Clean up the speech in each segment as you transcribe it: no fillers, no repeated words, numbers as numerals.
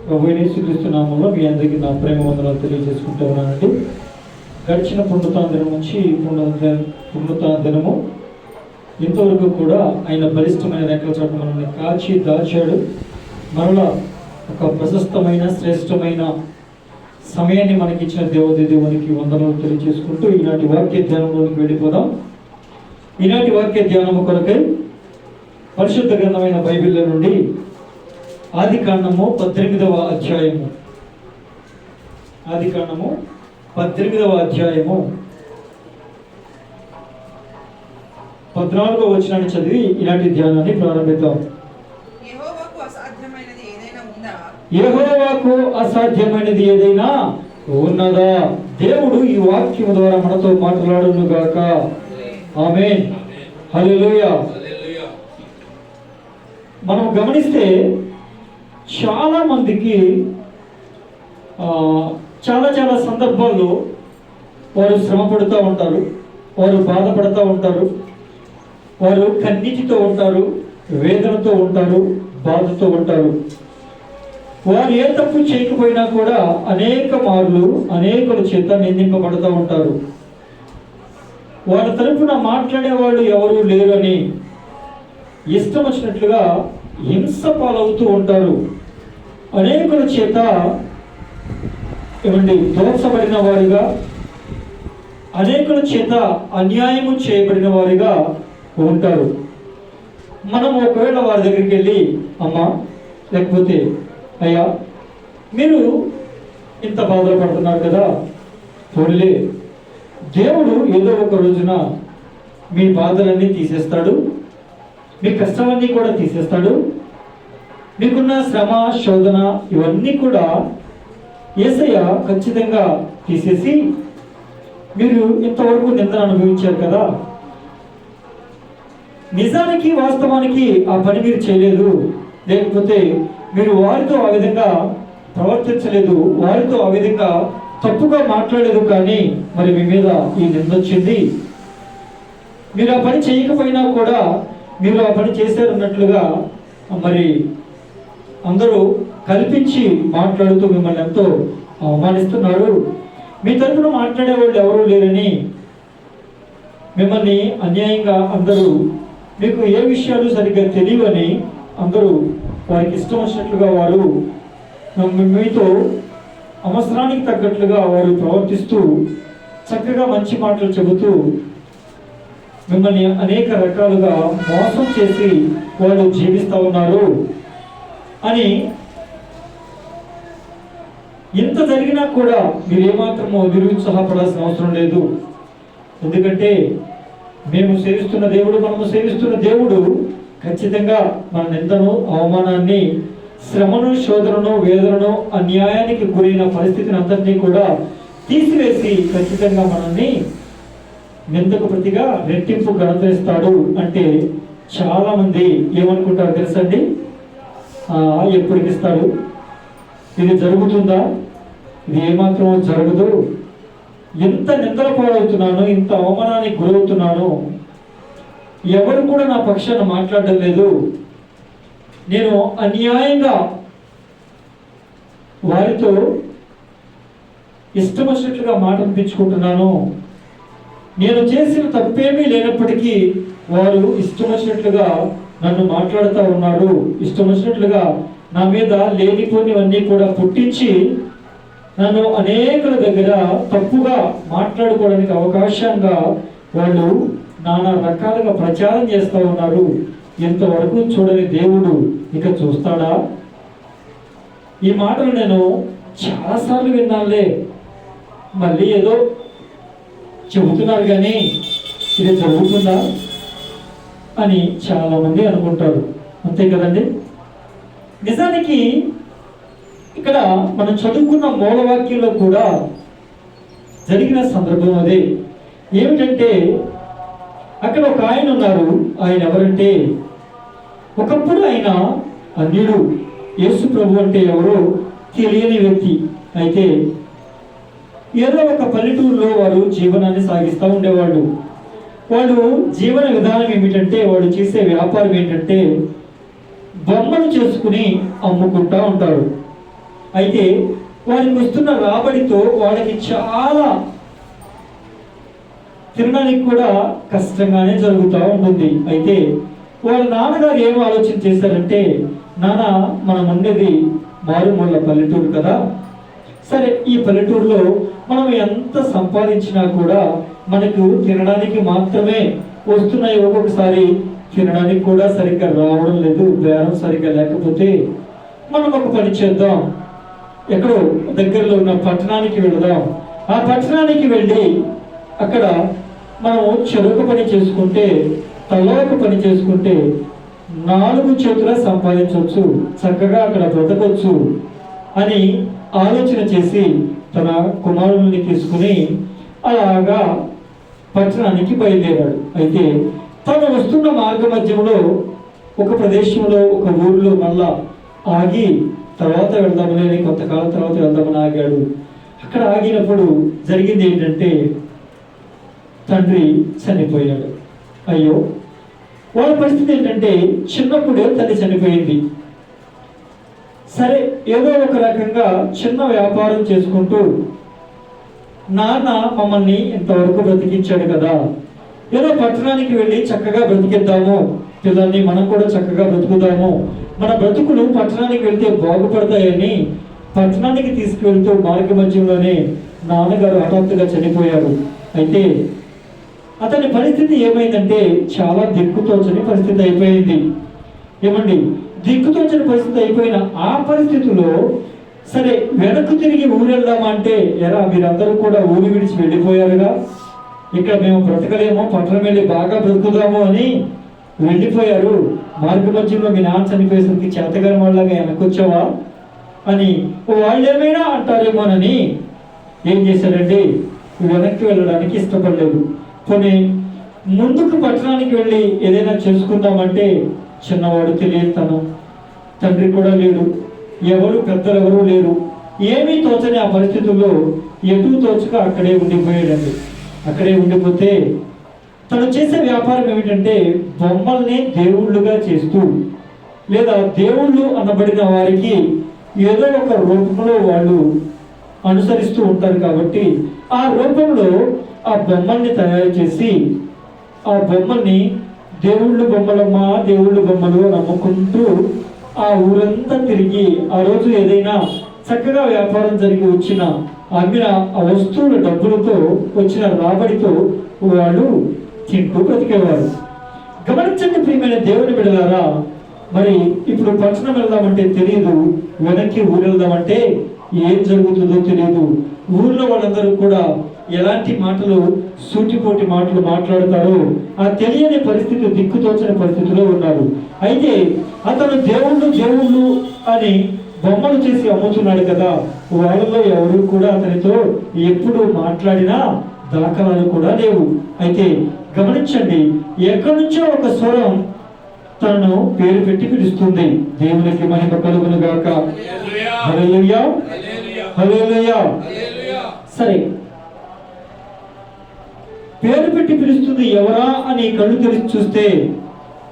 ప్రభువైన యేసుక్రీస్తు నామములో మీ అందరికీ నా ప్రేమ వందనాలు తెలియజేసుకుంటూ ఉన్నానండి. గడిచిన పునరుత్థాన దినం నుంచి పునరుత్థాన దినము ఇంతవరకు కూడా ఆయన బలిష్టమైన రేఖల చోట మనల్ని కాచి దాచాడు. మరలా ఒక ప్రశస్తమైన శ్రేష్టమైన సమయాన్ని మనకిచ్చిన దేవునికి వందనాలు తెలియజేసుకుంటూ ఈనాటి వాక్య ధ్యానంలోకి వెళ్ళిపోదాం. ఈనాటి వాక్య ధ్యానము కొరకై పరిశుద్ధ గ్రంథమైన బైబిల్లో నుండి ఆదికాండము 18వ అధ్యాయము 14వ వచనాన్ని చదివి ఇలాంటి ధ్యానాన్ని ప్రారంభిద్దాం. యెహోవాకు అసాధ్యమైనది ఏదైనా ఉన్నదా? దేవుడు ఈ వాక్యం ద్వారా మనతో మాట్లాడును గాక. ఆమేన్. హల్లెలూయా. మనం గమనిస్తే చాలా మందికి చాలా సందర్భాల్లో వారు శ్రమ పడుతూ ఉంటారు, వారు బాధపడుతూ ఉంటారు, వారు కన్నీటితో ఉంటారు, వేదనతో ఉంటారు, బాధతో ఉంటారు. వారు ఏ తప్పు చేయకపోయినా కూడా అనేక మార్లు అనేకుల చేత నిందింపబడుతూ ఉంటారు. వారి తరపున మాట్లాడే వాళ్ళు ఎవరూ లేరని ఇష్టం వచ్చినట్లుగా హింస పాలవుతూ ఉంటారు. అనేకుల చేత దోషపడిన వారిగా, అనేకుల చేత అన్యాయము చేయబడిన వారిగా ఉంటారు. మనం ఒకవేళ వారి దగ్గరికి వెళ్ళి, అమ్మా లేకపోతే అయ్యా మీరు ఇంత బాధలు పడుతున్నారు కదా, పోలే దేవుడు ఏదో ఒక రోజున మీ బాధలన్నీ తీసేస్తాడు, మీ కష్టాలన్నీ కూడా తీసేస్తాడు, మీకున్న శ్రమ శోధన ఇవన్నీ కూడా యేసయ్య ఖచ్చితంగా తీసేసి, మీరు ఇంతవరకు నిందన అనుభవించారు కదా, నిజానికి వాస్తవానికి ఆ పని మీరు చేయలేదు, లేకపోతే మీరు వారితో ఆ విధంగా ప్రవర్తించలేదు, వారితో ఆ విధంగా తప్పుగా మాట్లాడలేదు, కానీ మరి మీ మీద ఈ నింద వచ్చింది. మీరు ఆ పని చేయకపోయినా కూడా మీరు ఆ పని చేశారన్నట్లుగా మరి అందరూ కల్పించి మాట్లాడుతూ మిమ్మల్ని ఎంతో అవమానిస్తున్నారు. మీ తరపున మాట్లాడే వాళ్ళు ఎవరూ లేరని మిమ్మల్ని అన్యాయంగా అందరూ, మీకు ఏ విషయాలు సరిగ్గా తెలియవని అందరూ వారికి ఇష్టం వచ్చినట్లుగా వారు మీతో అవసరానికి తగ్గట్లుగా వారు ప్రవర్తిస్తూ చక్కగా మంచి మాటలు చెబుతూ మిమ్మల్ని అనేక రకాలుగా మోసం చేసి వాళ్ళు జీవిస్తూ ఉన్నారు అని, ఇంత జరిగినా కూడా మీరు ఏమాత్రమో నిరుత్సాహపడాల్సిన అవసరం లేదు. ఎందుకంటే మనము సేవిస్తున్న దేవుడు ఖచ్చితంగా మన నిందను, అవమానాన్ని, శ్రమను, శోధనను, వేదనను, అన్యాయానికి గురైన పరిస్థితిని అంతటినీ కూడా తీసివేసి ఖచ్చితంగా మనల్ని నిందకు ప్రతిగా రెట్టింపు ఘనత ఇస్తాడు. అంటే చాలా మంది ఏమనుకుంటారు తెలుసండి, ఎప్పటికి ఇస్తాడు, ఇది జరుగుతుందా, ఇది ఏమాత్రం జరగదు, ఎంత నిందల పాలవుతున్నాను, ఇంత అవమానానికి గురవుతున్నాను, ఎవరు కూడా నా పక్షాన మాట్లాడడం లేదు, నేను అన్యాయంగా వారితో ఇష్టం వచ్చినట్లుగా మాట అనిపించుకుంటున్నాను, నేను చేసిన తప్పేమీ లేనప్పటికీ వారు ఇష్టం వచ్చినట్లుగా నన్ను మాట్లాడుతూ ఉన్నారు, ఇష్టం వచ్చినట్లుగా నా మీద లేనిపోనివన్నీ కూడా పుట్టించి నన్ను అనేకుల దగ్గర తప్పుగా మాట్లాడుకోవడానికి అవకాశంగా వాళ్ళు నానా రకాలుగా ప్రచారం చేస్తూ ఉన్నారు. ఇంతవరకు చూడని దేవుడు ఇక చూస్తాడా? ఈ మాటలు నేను చాలాసార్లు విన్నానులే, మళ్ళీ ఏదో చెబుతున్నారు కానీ ఇది జరుగుతుందా అని చాలామంది అనుకుంటారు. అంతే కదండి. నిజానికి ఇక్కడ మనం చదువుకున్న మూలవాక్యంలో కూడా జరిగిన సందర్భం అదే. ఏమిటంటే అక్కడ ఒక ఆయన ఉన్నారు. ఆయన ఎవరంటే, ఒకప్పుడు ఆయన అన్యుడు, యేసు ప్రభు అంటే ఎవరో తెలియని వ్యక్తి. అయితే ఏదో ఒక పల్లెటూరులో వారు జీవనాన్ని సాగిస్తూ ఉండేవాళ్ళు. వాళ్ళు జీవన విధానం ఏమిటంటే, వాళ్ళు చేసే వ్యాపారం ఏంటంటే బొమ్మలు చేసుకుని అమ్ముకుంటూ ఉంటారు. అయితే వారికి వస్తున్న రాబడితో వాళ్ళకి చాలా తినడానికి కూడా కష్టంగానే జరుగుతూ ఉంటుంది. అయితే వాళ్ళ నాన్నగారు ఏం ఆలోచన చేశారంటే, నాన్న మనం ఉండేది మారుమూల పల్లెటూరు కదా, సరే ఈ పల్లెటూరులో మనం ఎంత సంపాదించినా కూడా మనకు తినడానికి మాత్రమే వస్తున్నాయి. ఒక్కొక్కసారి తినడానికి కూడా సరిగ్గా రావడం లేదు, బేరం సరిగ్గా లేకపోతే మనం ఒక పని చేద్దాం, ఎక్కడో దగ్గరలో ఉన్న పట్టణానికి వెళదాం. ఆ పట్టణానికి వెళ్ళి అక్కడ మనం చెరుకు పని చేసుకుంటే, తలకు పని చేసుకుంటే 4 చేతుల సంపాదించవచ్చు, చక్కగా అక్కడ బ్రతకొచ్చు అని ఆలోచన చేసి తన కుమారుల్ని తీసుకుని అలాగా పట్టణానికి బయలుదేరాడు. అయితే తను వస్తున్న మార్గ మధ్యంలో ఒక ప్రదేశంలో ఒక ఊరిలో మళ్ళా ఆగి తర్వాత వెళ్దామని అని కొంతకాలం తర్వాత వెళ్దామని ఆగాడు. అక్కడ ఆగినప్పుడు జరిగింది ఏంటంటే, తండ్రి చనిపోయాడు. అయ్యో, వాళ్ళ పరిస్థితి ఏంటంటే చిన్నప్పుడే తల్లి చనిపోయింది. సరే ఏదో ఒక రకంగా చిన్న వ్యాపారం చేసుకుంటూ నాన్న మమ్మల్ని ఇంతవరకు బ్రతికించాడు కదా, ఏదో పట్టణానికి వెళ్ళి చక్కగా బ్రతికిద్దాము, పిల్లల్ని మనం కూడా చక్కగా బ్రతుకుదాము, మన బ్రతుకులు పట్టణానికి వెళ్తే బాగుపడతాయని పట్టణానికి తీసుకువెళ్తూ మార్గ మధ్యంలోనే నాన్నగారు హఠాత్తుగా చనిపోయారు. అయితే అతని పరిస్థితి ఏమైందంటే చాలా దిక్కుతోచని పరిస్థితి అయిపోయింది. ఏమండి, దిక్కుతోచని పరిస్థితి అయిపోయిన ఆ పరిస్థితిలో సరే వెనక్కు తిరిగి ఊరు వెళ్దామంటే, ఎరా మీరందరూ కూడా ఊరు విడిచి వెళ్ళిపోయారుగా, ఇక్కడ మేము బ్రతకలేమో, పట్టణం వెళ్ళి బాగా బ్రతుకుదాము అని వెళ్ళిపోయారు, మార్గ మధ్యంలో మీ నాన్న చనిపోయేసరికి చేతగాని వాళ్ళగా వెనకొచ్చావా అని వాళ్ళు ఏమైనా అంటారేమోనని ఏం చేశారండి, వెనక్కి వెళ్ళడానికి ఇష్టపడలేదు. కొన్ని ముందుకు పట్టణానికి వెళ్ళి ఏదైనా చేసుకుందామంటే చిన్నవాడు తెలియతనం, తండ్రి కూడా లేడు, ఎవరు పెద్దలు ఎవరు లేరు, ఏమీ తోచని ఆ పరిస్థితుల్లో ఎటు తోచక అక్కడే ఉండిపోయాడండి. అక్కడే ఉండిపోతే తను చేసే వ్యాపారం ఏమిటంటే బొమ్మల్ని దేవుళ్ళుగా చేస్తూ, లేదా దేవుళ్ళు అనబడిన వారికి ఏదో ఒక రూపంలో వాళ్ళు అనుసరిస్తూ ఉంటారు కాబట్టి ఆ రూపంలో ఆ బొమ్మల్ని తయారు చేసి ఆ బొమ్మల్ని దేవుళ్ళు బొమ్మలమ్మా దేవుళ్ళు బొమ్మలు నమ్ముకుంటూ ఆ ఊరంతా తిరిగి ఆ రోజు ఏదైనా చక్కగా వ్యాపారం జరిగి వచ్చిన అమ్మిన ఆ వస్తువుల డబ్బులతో వచ్చిన రాబడితో వాళ్ళు తింటూ బ్రతికేవారు. గమనించండి ప్రియమైన దేవుని బిడ్డలారా, మరి ఇప్పుడు పట్టణం వెళ్దామంటే తెలియదు, వెనక్కి ఊరు వెళ్దామంటే ఏం జరుగుతుందో తెలియదు. ఊర్లో వాళ్ళందరూ కూడా ఎలాంటి మాటలు సూటిపోటి మాటలు మాట్లాడతారో ఆ తెలియని పరిస్థితి, దిక్కుతోచని పరిస్థితిలో ఉన్నారు. అయితే అతను దేవుళ్ళు అని బొమ్మలు చేసి అమ్ముతున్నాడు కదా, వాళ్ళలో ఎవరు కూడా అతనితో ఎప్పుడు మాట్లాడినా దాఖలాలు కూడా లేవు. అయితే గమనించండి, ఎక్కడి నుంచో ఒక స్వరం తనను పేరు పెట్టి పిలుస్తుంది. దేవునికి మహిమ కలుగును గాక. హల్లెలూయా, హల్లెలూయా. సరే, పేరు పెట్టి పిలుస్తుంది. ఎవరా అని కళ్ళు తెరిచి చూస్తే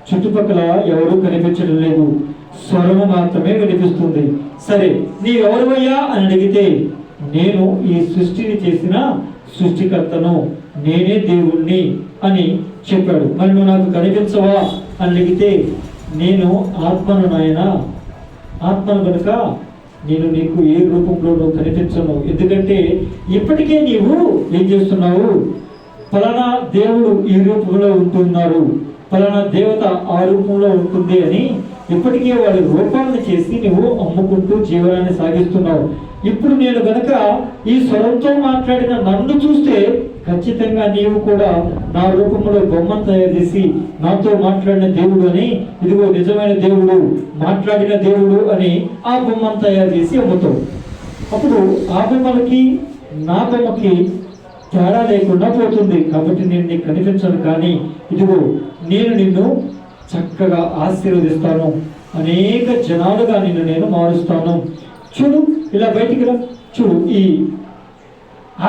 చుట్టుపక్కల ఎవరు కనిపించడం లేదు, స్వరము మాత్రమే వినిపిస్తుంది. సరే, నీవెవరువయ్యా అని అడిగితే, నేను ఈ సృష్టిని చేసిన సృష్టికర్తను, నేనే దేవుణ్ణి అని చెప్పాడు. మరి నువ్వు నాకు కనిపించవా అని అడిగితే, నేను ఆత్మను నాయన, ఆత్మను కనుక నేను నీకు ఏ రూపంలోనూ కనిపించను. ఎందుకంటే ఇప్పటికే నీవు ఏం చేస్తున్నావు, ఫలానా దేవుడు ఈ రూపంలో ఉంటున్నారు, ఫలానా దేవత ఆ రూపంలో ఉంటుంది అని ఇప్పటికే వాడి రూపాలను చేసి నువ్వు అమ్ముకుంటూ జీవనాన్ని సాగిస్తున్నావు. ఇప్పుడు నేను గనక ఈ స్వరంతో మాట్లాడిన నన్ను చూస్తే ఖచ్చితంగా నీవు కూడా నా రూపంలో బొమ్మను తయారు చేసి నాతో మాట్లాడిన దేవుడు అని, ఇదిగో నిజమైన దేవుడు, మాట్లాడిన దేవుడు అని ఆ బొమ్మను తయారు చేసి అమ్ముతావు. అప్పుడు ఆ బొమ్మలకి నా బొమ్మకి తేడా లేకుండా పోతుంది. కాబట్టి నేను నీకు కనిపించను, కానీ ఇదిగో నేను నిన్ను చక్కగా ఆశీర్వదిస్తాను, అనేక జనాలుగా నిన్ను నేను మారుస్తాను. చూడు, ఇలా బయటికి రా, చూడు ఈ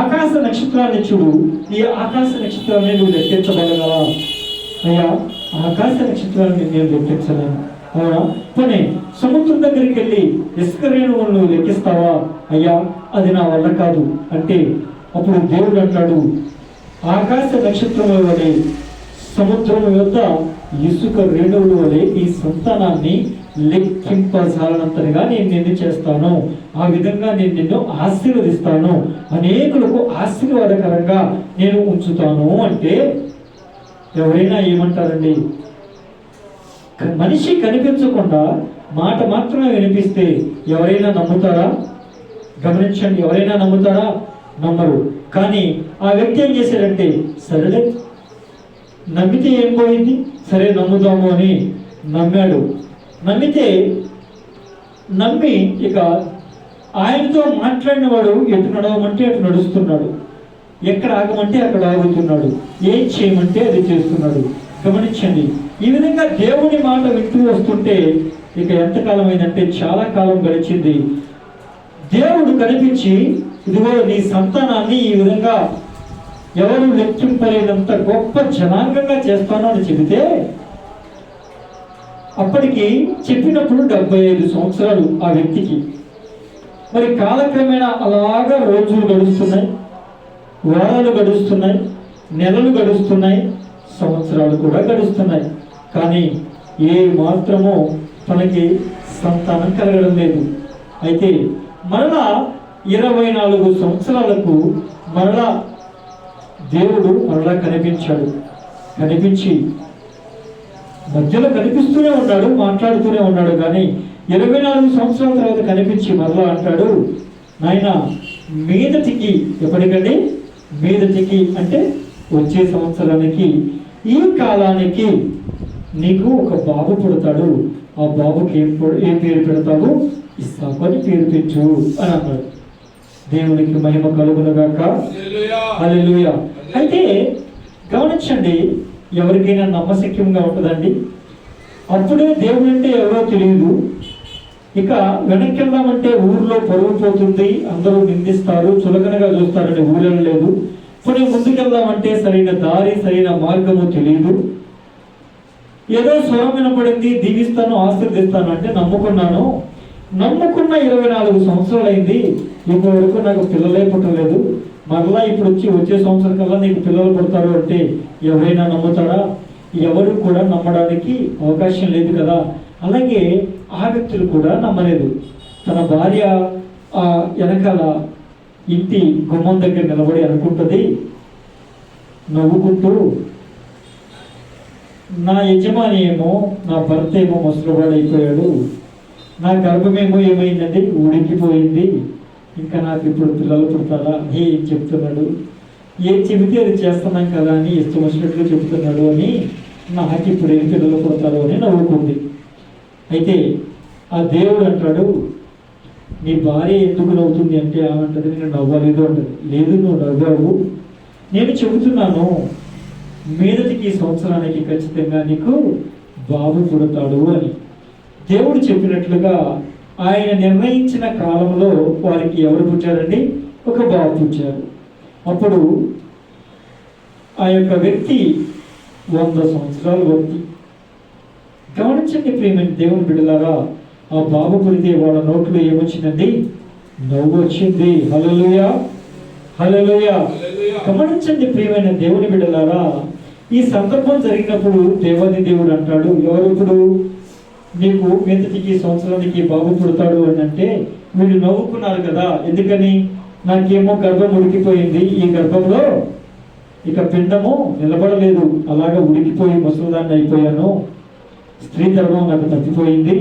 ఆకాశ నక్షత్రాన్ని చూడు, ఈ ఆకాశ నక్షత్రాన్ని నువ్వు లెక్కించగలగలవా? అయ్యా, ఆకాశ నక్షత్రాన్ని నేను లెక్కించలేను. అవునా? పోనీ సముద్రం దగ్గరికి వెళ్ళి ఇసుక రేణువులను లెక్కిస్తావా? అయ్యా అది నా వల్ల కాదు అంటే అప్పుడు దేవుడు అంటాడు, ఆకాశ నక్షత్రముల వలె సముద్రం యొక్క ఇసుక రేణువుల వలె ఈ సంతానాన్ని లెక్కింపజాలనంతగా నేను నిన్ను చేస్తాను, ఆ విధంగా నేను నిన్ను ఆశీర్వదిస్తాను, అనేకులకు ఆశీర్వాదకరంగా నేను ఉంచుతాను అంటే ఎవరైనా ఏమంటారండి? మనిషి కనిపించకుండా మాట మాత్రమే వినిపిస్తే ఎవరైనా నమ్ముతారా? గమనించండి, ఎవరైనా నమ్ముతారా? నమ్మరు. కానీ ఆ వ్యక్తి ఏం చేశాడంటే, సరేలే నమ్మితే ఏం పోయింది, సరే నమ్ముదాము అని నమ్మాడు. నమ్మి ఇక ఆయనతో మాట్లాడిన వాడు ఎటు నడవమంటే అటు నడుస్తున్నాడు, ఎక్కడ ఆగమంటే అక్కడ ఆగుతున్నాడు, ఏం చేయమంటే అది చేస్తున్నాడు. గమనించండి, ఈ విధంగా దేవుని మాట వింటూ వస్తుంటే ఇక ఎంతకాలం అయిందంటే చాలా కాలం గడిచింది. దేవుడు కనిపించి, ఇదిగో నీ సంతానాన్ని ఈ విధంగా ఎవరు లెక్కింపలేనంత గొప్ప జనాంగంగా చేస్తాను అని చెబితే, అప్పటికి చెప్పినప్పుడు 75 సంవత్సరాలు ఆ వ్యక్తికి. మరి కాలక్రమేణా అలాగా రోజులు గడుస్తున్నాయి, వారాలు గడుస్తున్నాయి, నెలలు గడుస్తున్నాయి, సంవత్సరాలు కూడా గడుస్తున్నాయి. కానీ ఏ మాత్రమో తనకి సంతానం కలగడం లేదు. అయితే మరలా 24 సంవత్సరాలకు మరలా దేవుడు మరలా కనిపించాడు. కనిపించి మధ్యలో కనిపిస్తూనే ఉన్నాడు, మాట్లాడుతూనే ఉన్నాడు. కానీ 24 సంవత్సరాల తర్వాత కనిపించి మరలా అంటాడు, నాయన మీదటికి, ఎప్పటికండి మీదటికి అంటే వచ్చే సంవత్సరానికి, ఈ కాలానికి నీకు ఒక బాబు పుడతాడు, ఆ బాబుకి ఏం పేరు పెడతావు? ఇస్సాకు అని పేరు పెట్టు అని అన్నాడు. దేవునికి మహిమ కలుగునుగాక. హల్లెలూయా. అయితే గమనించండి, ఎవరికైనా నమ్మశక్యంగా ఉంటుందండి? అప్పుడే దేవుడు అంటే ఎవరో తెలియదు, ఇక వెనక్కి వెళ్దామంటే ఊర్లో పరువు పోతుంది, అందరూ నిందిస్తారు, చులకనగా చూస్తారని ఊరేళ్ళు లేదు. కొన్ని ముందుకెళ్దామంటే సరైన దారి, సరైన మార్గము తెలియదు. ఏదో స్వరం వినపడింది, దీవిస్తాను, ఆశీర్దిస్తాను అంటే నమ్ముకున్న 24 సంవత్సరాలు అయింది, ఇప్పటి వరకు నాకు పిల్లలే పుట్టలేదు, మరలా ఇప్పుడు వచ్చే సంవత్సరం కల్లా నీకు పిల్లలు పుడతారు అంటే ఎవరైనా నమ్ముతారా? ఎవరు కూడా నమ్మడానికి అవకాశం లేదు కదా. అలాగే ఆ వ్యక్తులు కూడా నమ్మలేదు. తన భార్య ఆ వెనకాల ఇంటి గుమ్మం దగ్గర నిలబడి అనుకుంటుంది, నవ్వుకుంటూ, నా యజమాని ఏమో, నా భర్త ఏమో ముసలివాడైపోయాడు, నా గర్భమేమో ఏమైందండి, ఉడికిపోయింది, ఇంకా నాకు ఇప్పుడు పిల్లలు పుడతారా? ఏం చెప్తున్నాడు, ఏం చెబితే అది చేస్తున్నాం కదా అని ఇష్టం వచ్చినట్లు చెబుతున్నాడు అని, నాకు ఇప్పుడు ఏం పిల్లలు పుడతారు అని నవ్వుకుంది. అయితే ఆ దేవుడు అంటాడు, నీ భార్య ఎందుకు నవ్వుతుంది అంటే ఏమంటది, నేను నవ్వలేదు అంటది. లేదు, నువ్వు నవ్వావు, నేను చెబుతున్నాను మీదటికి సంవత్సరానికి ఖచ్చితంగా నీకు బాబు పుడతాడు అని. దేవుడు చెప్పినట్లుగా ఆయన నిర్ణయించిన కాలంలో వారికి ఎవరు పుట్టారండి? ఒక బాబు పుట్టారు. అప్పుడు ఆ యొక్క వ్యక్తి 100 సంవత్సరాల వ్యక్తి. గమనించండి ప్రియమైన దేవుని బిడ్డలారా, ఆ బాబు పుడితే వాళ్ళ నోట్లో ఏమొచ్చిందండి? నవ్వు వచ్చింది. హల్లెలూయా, హల్లెలూయా. గమనించండి ప్రియమైన దేవుని బిడ్డలారా, ఈ సందర్భం జరిగినప్పుడు దేవాది దేవుడు అంటాడు, ఎవరు ఇప్పుడు నీకు మీదటికి సంవత్సరానికి బాబు పుడతాడు అని అంటే వీళ్ళు నవ్వుకున్నారు కదా. ఎందుకని? నాకేమో గర్భం ఉడికిపోయింది, ఈ గర్భంలో ఇక పిండము నిలబడలేదు, అలాగా ఉడికిపోయి ముసలిదాన్ని అయిపోయాను, స్త్రీ ధర్మం నాకు తప్పిపోయింది,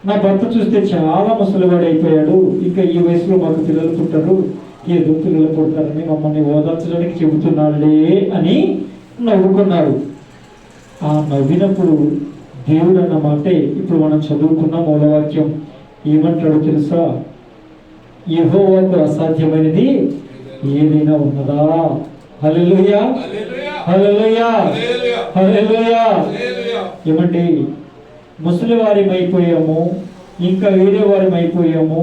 నా భర్త చూస్తే చాలా ముసలివాడు అయిపోయాడు, ఇంకా ఈ వయసులో మాకు పిల్లలు పుట్టారు, ఏదో పిల్లలు పుడతారని మమ్మల్ని ఓదార్చడానికి చెబుతున్నాడులే అని నవ్వుకున్నారు. ఆ నవ్వినప్పుడు దేవుడు అన్న మాటే ఇప్పుడు మనం చదువుకున్న మూలవాక్యం ఏమంటాడో తెలుసా? యెహోవాకు అసాధ్యమైనది ఏదైనా ఉన్నదా? హల్లెలూయా, హల్లెలూయా, హల్లెలూయా. ఏమండి, ముసలి వారి అయిపోయాము, ఇంకా వేరే వారి అయిపోయాము,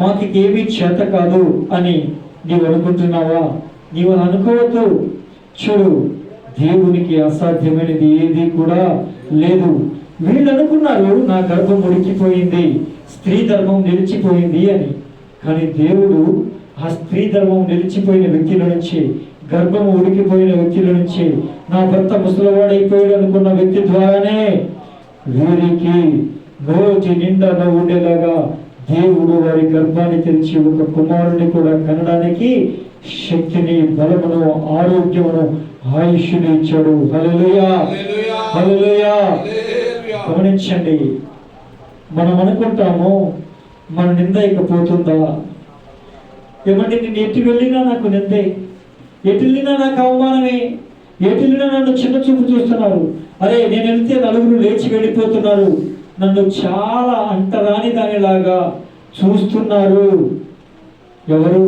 మాకు ఏమీ చేత కాదు అని నీవు అనుకుంటున్నావా? నీవు అనుకోవద్దు. చూడు, దేవునికి అసాధ్యమైనది ఏది కూడా లేదు. వీళ్ళు అనుకున్నారు నా గర్భం ఉడికిపోయింది, స్త్రీ ధర్మం నిలిచిపోయింది అని. కానీ దేవుడు ఆ స్త్రీ ధర్మం నిలిచిపోయిన వ్యక్తుల నుంచి, గర్భం ఉడికిపోయిన వ్యక్తుల నుంచి, నా భర్త ముసలివాడైపోయాడు అనుకున్న వ్యక్తి ద్వారానే వీరికి నోటి నిండా ఉండేలాగా దేవుడు వారి గర్భాన్ని తెరిచి ఒక కుమారుని కూడా కనడానికి శక్తిని, బలమును, ఆరోగ్యమును, ఆయుష్ని ఇచ్చాడు. హల్లెలూయా, హల్లెలూయా. గమనించండి, మనం అనుకుంటాము మన నింద ఇకపోతుందా? ఏమంటే నేను ఎటు వెళ్ళినా నాకు నిందే, ఎటు వెళ్ళినా నాకు అవమానమే, ఎటు వెళ్ళినా నన్ను చిన్న చూపు చూస్తున్నారు. అరే నేను వెళ్తే నలుగురు లేచి వెళ్ళిపోతున్నారు, నన్ను చాలా అంటరాని దానిలాగా చూస్తున్నారు. ఎవరు?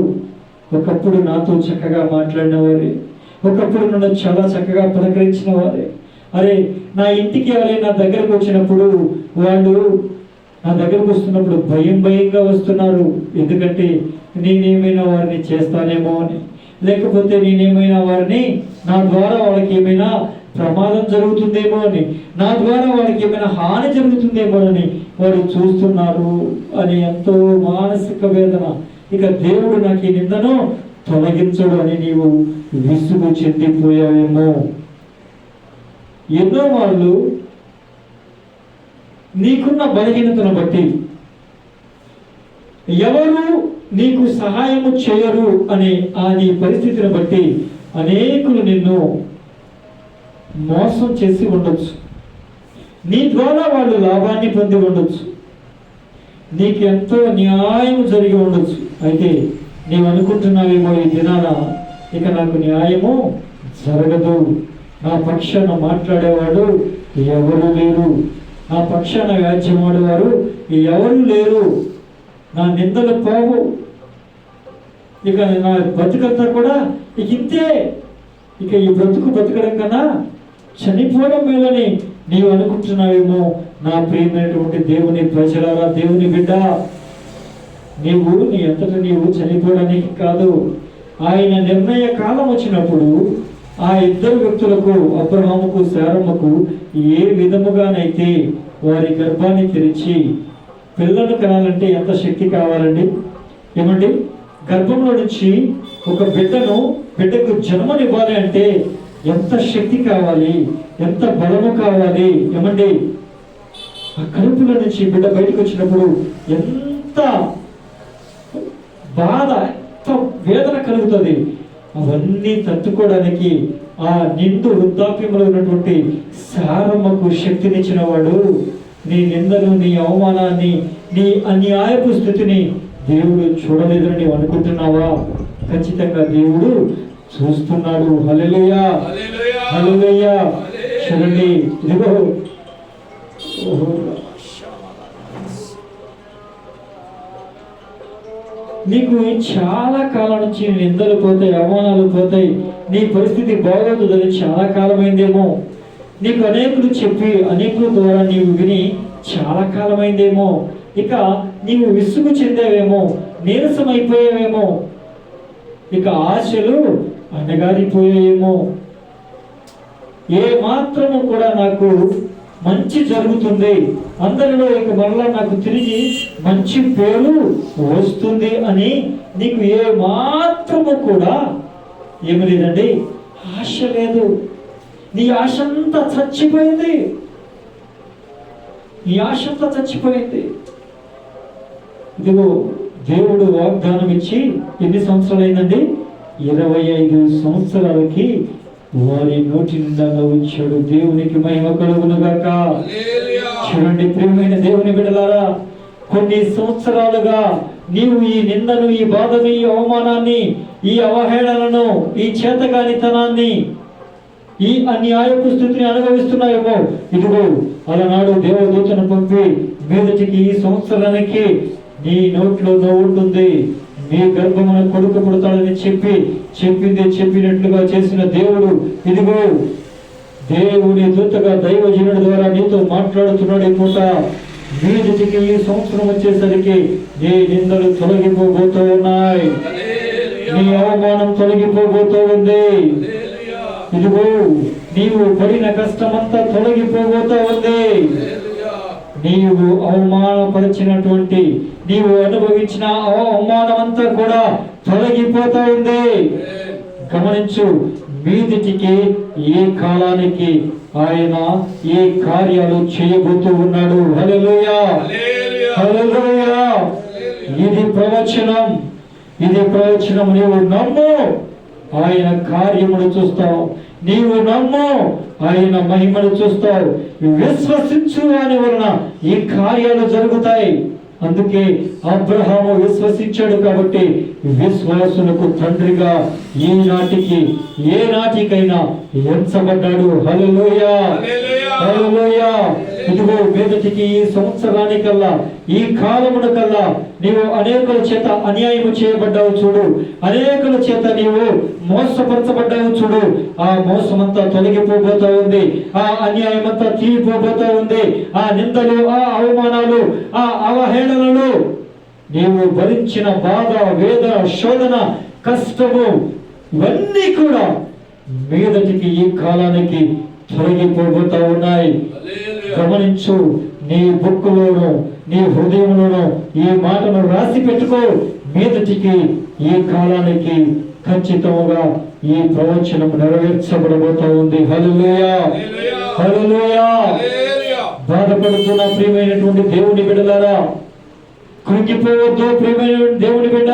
ఒకప్పుడు నాతో చక్కగా మాట్లాడిన వారే, ఒకప్పుడు నన్ను చాలా చక్కగా పలకరించిన వారే. అరే నా ఇంటికి ఎవరైనా దగ్గరకు వచ్చినప్పుడు, వాళ్ళు నా దగ్గరకు వస్తున్నప్పుడు భయంగా వస్తున్నారు. ఎందుకంటే నేనేమైనా వారిని చేస్తానేమో అని, లేకపోతే నేనేమైనా వారిని, నా ద్వారా వాళ్ళకి ఏమైనా ప్రమాదం జరుగుతుందేమో అని, నా ద్వారా వాళ్ళకి ఏమైనా హాని జరుగుతుందేమోనని వారు చూస్తున్నారు అని ఎంతో మానసిక వేదన. ఇక దేవుడు నాకు ఈ నిందను తొలగించడు అని నీవు విసుగు చెందిపోయావేమో. ఎన్నో వాళ్ళు నీకున్న బలహీనతను బట్టి, ఎవరు నీకు సహాయము చేయరు అనే నీ పరిస్థితిని బట్టి అనేకులు నిన్ను మోసం చేసి ఉండొచ్చు. నీ ద్వారా వాళ్ళు లాభాన్ని పొంది ఉండొచ్చు, నీకు ఎంతో న్యాయం జరిగి ఉండొచ్చు. అయితే నీవు అనుకుంటున్నావేమో, ఈ దినాన ఇక నాకు న్యాయము జరగదు, నా పక్షాన మాట్లాడేవాడు ఎవరు లేరు, నా పక్షాన వ్యాజ్యమాడేవారు ఎవరు లేరు, నా నిందలు పోవు, ఇక నా బతుకంతా కూడా ఇక ఇంతే, ఇక ఈ బతుకడం కన్నా చనిపోవడం మేలని నీవు అనుకుంటున్నావేమో. నా ప్రియమైనటువంటి దేవుని ప్రజలారా, దేవుని బిడ్డ, నీవు నీ అంతటా నీవు చనిపోవడానికి కాదు. ఆయన నిర్ణయ కాలం వచ్చినప్పుడు ఆ ఇద్దరు వ్యక్తులకు, అబ్రహాముకు శారమ్మకు ఏ విధముగానైతే వారి గర్భాన్ని తెరిచి పిల్లలను కనాలంటే ఎంత శక్తి కావాలండి? ఏమండి, గర్భంలో నుంచి ఒక బిడ్డకు జన్మనివ్వాలి అంటే ఎంత శక్తి కావాలి, ఎంత బలము కావాలి? ఏమండి, ఆ కడుపులో నుంచి బిడ్డ బయటకు వచ్చినప్పుడు ఎంత బాధ, ఎంత వేదన కలుగుతుంది. అవన్నీ తట్టుకోవడానికి ఆ నిండు వృద్ధాప్యంలో ఉన్నటువంటి శారమ్మకు శక్తినిచ్చిన వాడు నీ నిందను, నీ అవమానాన్ని, నీ అన్యాయపు స్థితిని దేవుడు చూడలేదని నీవు అనుకుంటున్నావా? ఖచ్చితంగా దేవుడు చూస్తున్నాడు. హల్లెలూయా, హల్లెలూయా. చూడండి, ఇదిగో నీకు చాలా కాలం నుంచి నిందలు పోతాయి, అవమానాలు పోతాయి, నీ పరిస్థితి బాగోతుందని చాలా కాలమైందేమో, నీకు అనేకులు చెప్పి అనేకుల ద్వారా నీవు విని చాలా కాలమైందేమో, ఇక నీవు విసుగు చెందావేమో, నీరసమైపోయావేమో, ఇక ఆశలు అణగారిపోయాయేమో. ఏ మాత్రము కూడా నాకు మంచి జరుగుతుంది, అందరిలో ఇక మరలా నాకు తిరిగి మంచి పేరు వస్తుంది అని నీకు ఏ మాత్రము కూడా ఏమి లేదండి, ఆశ లేదు. నీ ఆశ అంతా చచ్చిపోయింది, నీ ఆశ అంతా చచ్చిపోయింది. ఇదిగో దేవుడు వాగ్దానం ఇచ్చి ఎన్ని సంవత్సరాలు అయిందండి? 25 సంవత్సరాలకి వారి నోటి నిండా నవ్వించాడు. దేవునికి మహిమ కలుగును గాక. చూడండి ప్రియమైన దేవుని బిడ్డలారా, కొన్ని సంవత్సరాలుగా నీవు ఈ నిందను, ఈ బాధను, ఈ అవమానాన్ని, ఈ అవహేళనను, ఈ చేతగానితనాన్ని, ఈ అన్యాయపు స్థితిని అనుభవిస్తున్నాయేమో. ఇదిగో అలనాడు దేవదూతను పంపి మీదటికి ఈ సంవత్సరానికి నీ నోట్లో నవ్వు ఉంటుంది, నీ గర్భమున కొడుకు పుడతాడని చెప్పినట్లుగా చేసిన దేవుడు ఇదిగో దేవుని దూతగా దైవజనుడి ద్వారా నీతో మాట్లాడుతున్నాడు. ఈ పూట మీదటికి ఈ సంవత్సరం వచ్చేసరికి నీ నిందలు తొలగిపోబోతూ ఉన్నాయి, నీ అవమానం తొలగిపోబోతూ ఉంది. ఇదిగో నీవు పడిన కష్టమంతా తొలగిపోబోతా ఉంది. నీవు అవమానపరిచినటువంటి, నీవు అనుభవించిన అవమానం అంతా కూడా తొలగిపోతా ఉంది. గమనించు, మీదిటికి ఏ కాలానికి ఆయన ఏ కార్యాలు చేయబోతూ ఉన్నాడు. హల్లెలూయా, హల్లెలూయా. ఇది ప్రవచనం, ఇది ప్రవచనం. నీవు నమ్ము, ఆయన కార్యములు చూస్తావు. నీవు నమ్ము, ఆయన మహిమను చూస్తావు. విశ్వసించు అని వలన ఈ కార్యాలు జరుగుతాయి. అందుకే అబ్రహాము విశ్వసించాడు కాబట్టి విశ్వాసులకు తండ్రిగా ఏ నాటికైనా ఎంచబడ్డాడు. హల్లెలూయా, హల్లెలూయా. ఇదిగో మీదటికి ఈ సంవత్సరానికల్లా, ఈ కాలమున కల్లా నీవు అనేకుల చేత అన్యాయము చేయబడ్డావు చూడు, అనేకుల చేత నీవు మోసపరచబడ్డావు చూడు. ఆ మోసమంతా తొలగిపోబోతా ఉంది, ఆ అన్యాయం అంతా తీరిపోబోతా ఉంది. ఆ నిందలు, ఆ అవమానాలు, ఆ అవహేళనలు, నీవు భరించిన బాధ, వేదన, శోధన, కష్టము, ఇవన్నీ కూడా మీదటికి ఈ కాలానికి తొలగిపోబోతా ఉన్నాయి. గమనించు, నీ బుక్కులోను, నీ హృదయంలోను ఈ మాటను రాసి పెట్టుకో. మీదటికి ఈ కాలానికి ఖచ్చితంగా ఈ ప్రవచనం నెరవేర్చబడబోతా ఉంది. హల్లెలూయా, హల్లెలూయా. బాధపడుతున్న ప్రియమైనటువంటి దేవుని బిడ్డలారా, కృంగిపోవద్దు. ప్రియమైన దేవుని బిడ్డ,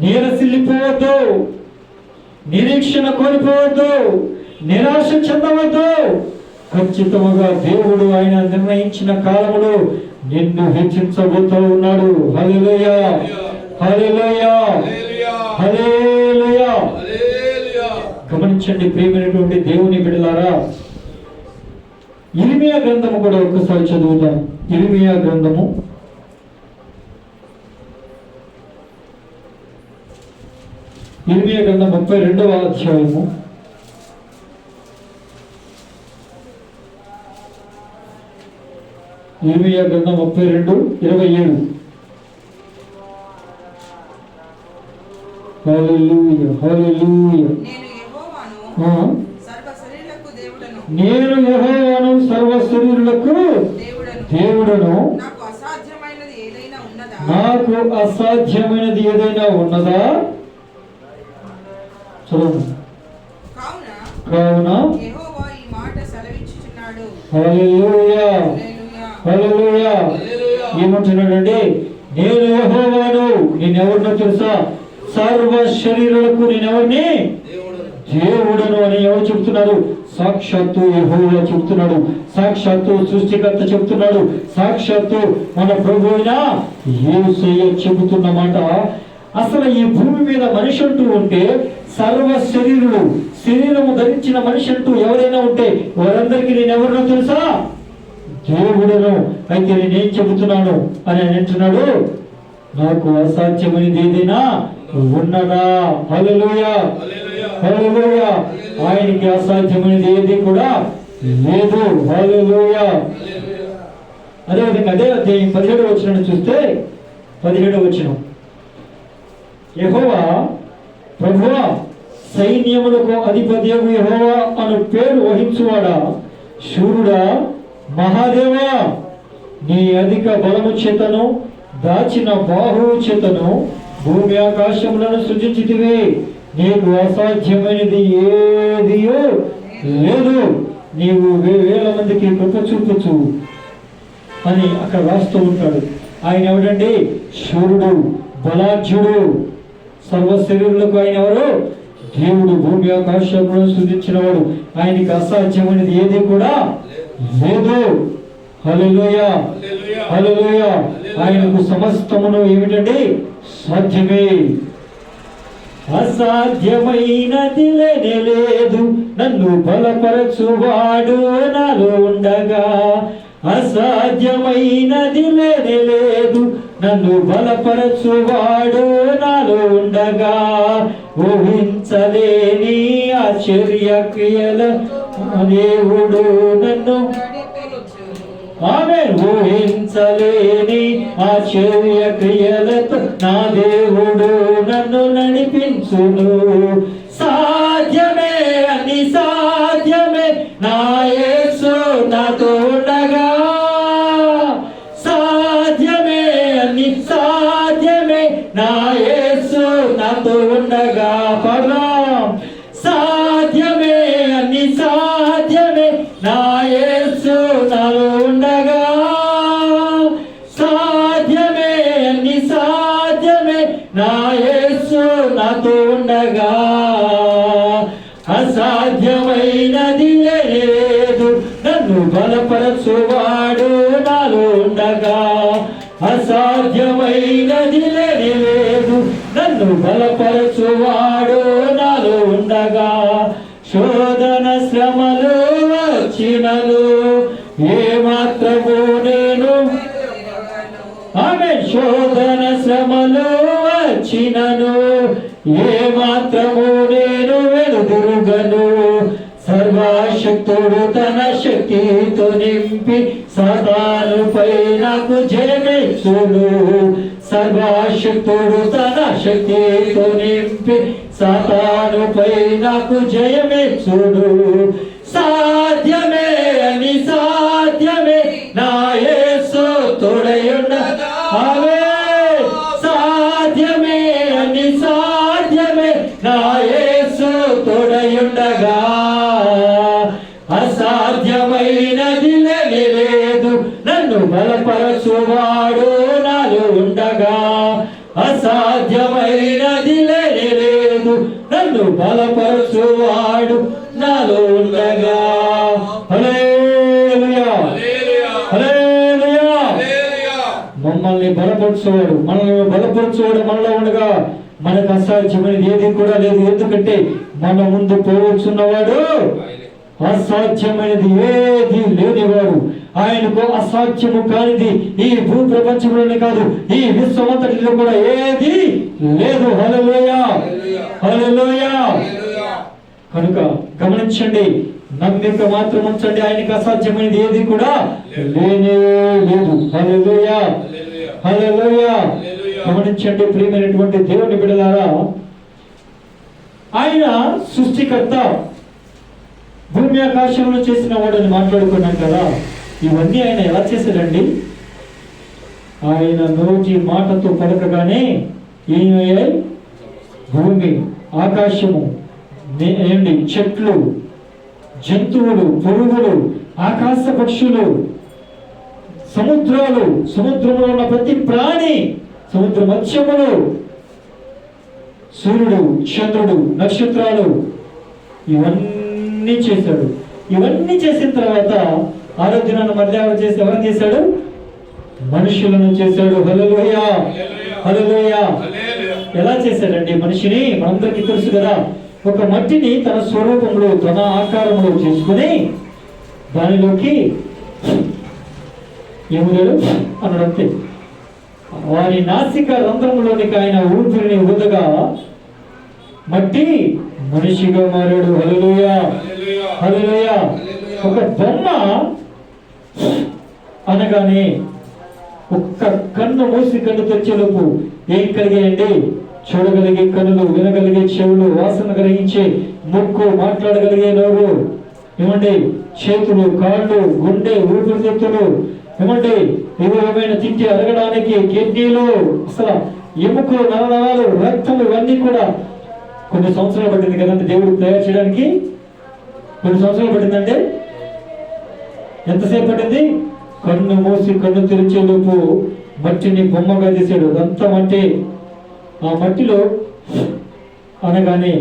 నీరసిల్లిపోవద్దు, నిరీక్షణ కోల్పోవద్దు, నిరాశ చెందవద్దు. ఖచ్చితంగా దేవుడు ఆయన నిర్ణయించిన కాలములో నిన్ను హెచ్చించబోతూ ఉన్నాడు. హల్లెలూయా, హల్లెలూయా, హల్లెలూయా. గమనించండి ప్రియమైనటువంటి దేవుని బిడ్డలారా, ఇర్మియా గ్రంథము కూడా ఒక్కసారి చదువుతాం. ఇర్మియా గ్రంథము 32వ అధ్యాయము. ఇర్మియా గ్రంథం 32:27. హల్లెలూయా, హల్లెలూయా. నేను యెహోవాను, సర్వ శరీరులకు దేవుడను. నాకు అసాధ్యమైనది ఏదైనా ఉన్నదా? కావున హల్లెలూయా, హల్లెలూయా. ఏమంటున్నాడండి? నేను యెహోవాను, నేనెవరినో తెలుసా? సర్వ శరీరులకు నేనెవరిని? దేవుడను అని ఎవరు చెబుతున్నారు? సాక్షాత్తు యెహోవా చెబుతున్నాడు, సాక్షాత్తు సృష్టికర్త చెబుతున్నాడు, సాక్షాత్తు మన ప్రభు అయిన యేసయ్య చెబుతున్న మాట. అసలు ఈ భూమి మీద మనిషి అంటూ ఉంటే, సర్వ శరీరులు, శరీరము ధరించిన మనిషి అంటూ ఎవరైనా ఉంటే వారందరికీ నేను ఎవరినో తెలుసా? దేవుడను. అయితే నేనేం చెబుతున్నాను అని ఆయన అంటున్నాడు, నాకు అసాధ్యమైనది ఏదైనా ఉన్నదా? హల్లెలూయా, హల్లెలూయా. ఆయనకి అసాధ్యమైనది ఏది కూడా లేదు. హల్లెలూయా. అదేవిధంగా అదే అధ్యాయం 17వ వచనం చూస్తే, 17వ వచనం, యెహోవా, ప్రభువా, సైన్యములకు అధిపతియగు యెహోవా అను పేరు వహించువాడా, శూరుడా, మహాదేవా, నీ అధిక బలము చేతను దాచిన బాహువు చేతను భూమి ఆకాశములను సృజించితివి. నీకు అసాధ్యమైనది ఏదియో లేదు. నీవు వేల మందికి కృప చూపుచు అని అక్కడ రాస్తూ ఉంటాడు. ఆయన ఎవడండి? శూరుడు, బలాఢ్యుడు, సర్వ శరీరులకు ఆయన ఎవరు? దేవుడు, భూమి ఆకాశములను సృజించినవాడు. ఆయనకి అసాధ్యమైనది ఏది కూడా లేదు. హల్లెలూయా, హల్లెలూయా. ఆయనకు సమస్తమును ఏమిటండి? సాధ్యమే. అసాధ్యమైనది లేనే లేదు, నన్ను బలపరచువాడు నాలో ఉండగా. అసాధ్యమైనది లేనే లేదు, నన్ను బలపరచువాడు నాలో ఉండగా. ఊహించలేని ఆశ్చర్య క్రియల దేవుడు నన్ను, ఆమేన్, ఊహించలేని ఆశ్చర్య క్రియలతో నా దేవుడు నన్ను నడిపించును. సాధ్యం నాతో ఉండగా పడదాం. సాధ్యమే అన్ని సాధ్యమే నా యేసు నాలో ఉండగా. సాధ్యమే అన్ని సాధ్యమే నా యేసు నాతో ఉండగా. అసాధ్యమైనది లేదు నన్ను బలపరచువాడు నాలో ఉండగా. అసాధ్యమైనది లేదు నన్ను బలపరచువాడు నాలో ఉండగా. శోధన శ్రమలు వచ్చినను ఏ మాత్రము నేను ఆమె శోధన శ్రమలు వచ్చినను ఏ మాత్రము నేను వెనుదిరుగను. సర్వశక్తుడు తన శక్తితో నింపి సాతానుపై నాకు జయమిచ్చును. సర్వశక్తుడు తన శక్తితో నింపి సాతానుపై నాకు జయమిచ్చును. సాధ్యమే అని సాధ్యమే నా యేసు తోడయుండగా. సాధ్యమే అని సాధ్యమే నా యేసు తోడయుండగా. అసాధ్యమైనది లేదు నన్ను బలపరచువాడు నాలో ఉండగా. అసాధ్యమైనది లేదు నన్ను బలపరచువాడు నాలో ఉండగా. హల్లెలూయా హల్లెలూయా. మమ్మల్ని బలపరచువాడు మనలో ఉండగా మనకు అసాధ్యమైనది ఏది కూడా లేదు. ఎందుకంటే మన ముందు పోవచ్చున్నవాడు అసాధ్యమైనది ఏది లేనివాడు. ఆయనకు అసాధ్యము కానిది ఈ భూ ప్రపంచంలోనే కాదు ఈ విశ్వమంతటిలో కూడా ఏది లేదు. హల్లెలూయా హల్లెలూయా. కనుక గమనించండి, నమ్మిక మాత్రం ఉంచండి. ఆయనకు అసాధ్యమైనది ఏది కూడా లేనే లేదు. హల్లెలూయా హల్లెలూయా. గమనించండి ప్రియమైనటువంటి దేవుని బిడ్డలారా, ఆయన సృష్టికర్త, భూమి ఆకాశంలో చేసిన వాడని మాట్లాడుకున్నాం కదా. ఇవన్నీ ఆయన ఎలా చేశాడండి? ఆయన నోటి మాటతో పలకగానే ఏమయ్యాయి? భూమి, ఆకాశము, చెట్లు, జంతువులు, పురుగులు, ఆకాశ పక్షులు, సముద్రాలు, సముద్రంలో ఉన్న ప్రతి ప్రాణి, సముద్ర మత్స్యములు, సూర్యుడు, చంద్రుడు, నక్షత్రాలు, ఇవన్నీ చేశాడు. ఇవన్నీ చేసిన తర్వాత ఆరో దినాన్ని మధ్యాహ్నం చేసి ఎవరు చేశాడు? మనుషులను చేశాడు. హల్లెలూయా హల్లెలూయా. ఎలా చేశాడండి మనిషిని? మనందరికీ తెలుసు కదా. ఒక మట్టిని తన స్వరూపంలో తన ఆకారంలో చేసుకుని దానిలోకి ఏములేడు అన్నడంతే. వారి నాసిక రంధ్రంలోనికి ఆయన ఊపిరిని ఊదగా మట్టి మనిషిగా మారాడు. హల్లెలూయా హల్లెలూయా. ఒక బొమ్మ అనగానే ఒక్క కన్ను మూసి కన్ను తెచ్చేలోపు ఏం కలిగాయండి? చూడగలిగే కన్నులు, వినగలిగే చెవులు, వాసన గ్రహించే ముక్కు, మాట్లాడగలిగే నోరు, ఏమండి చేతులు, కాళ్ళు, గుండె, ఊపిరితిత్తులు, ఏమండి ఏమైనా తింటే అరగడానికి కిడ్నీలు, అసలు ఎముకలు, నరనరాలు, రక్తం, ఇవన్నీ కూడా కొన్ని సంవత్సరాలు పట్టింది కదండి దేవుడు తయారు చేయడానికి. కొన్ని సంవత్సరాలు పట్టిందంటే ఎంతసేపు పట్టింది? కన్ను మూసి కన్ను తెరిచేలోపు మట్టిని బొమ్మగా తీసాడు. అదంతా మట్టి. ఆ మట్టిలో అనగానే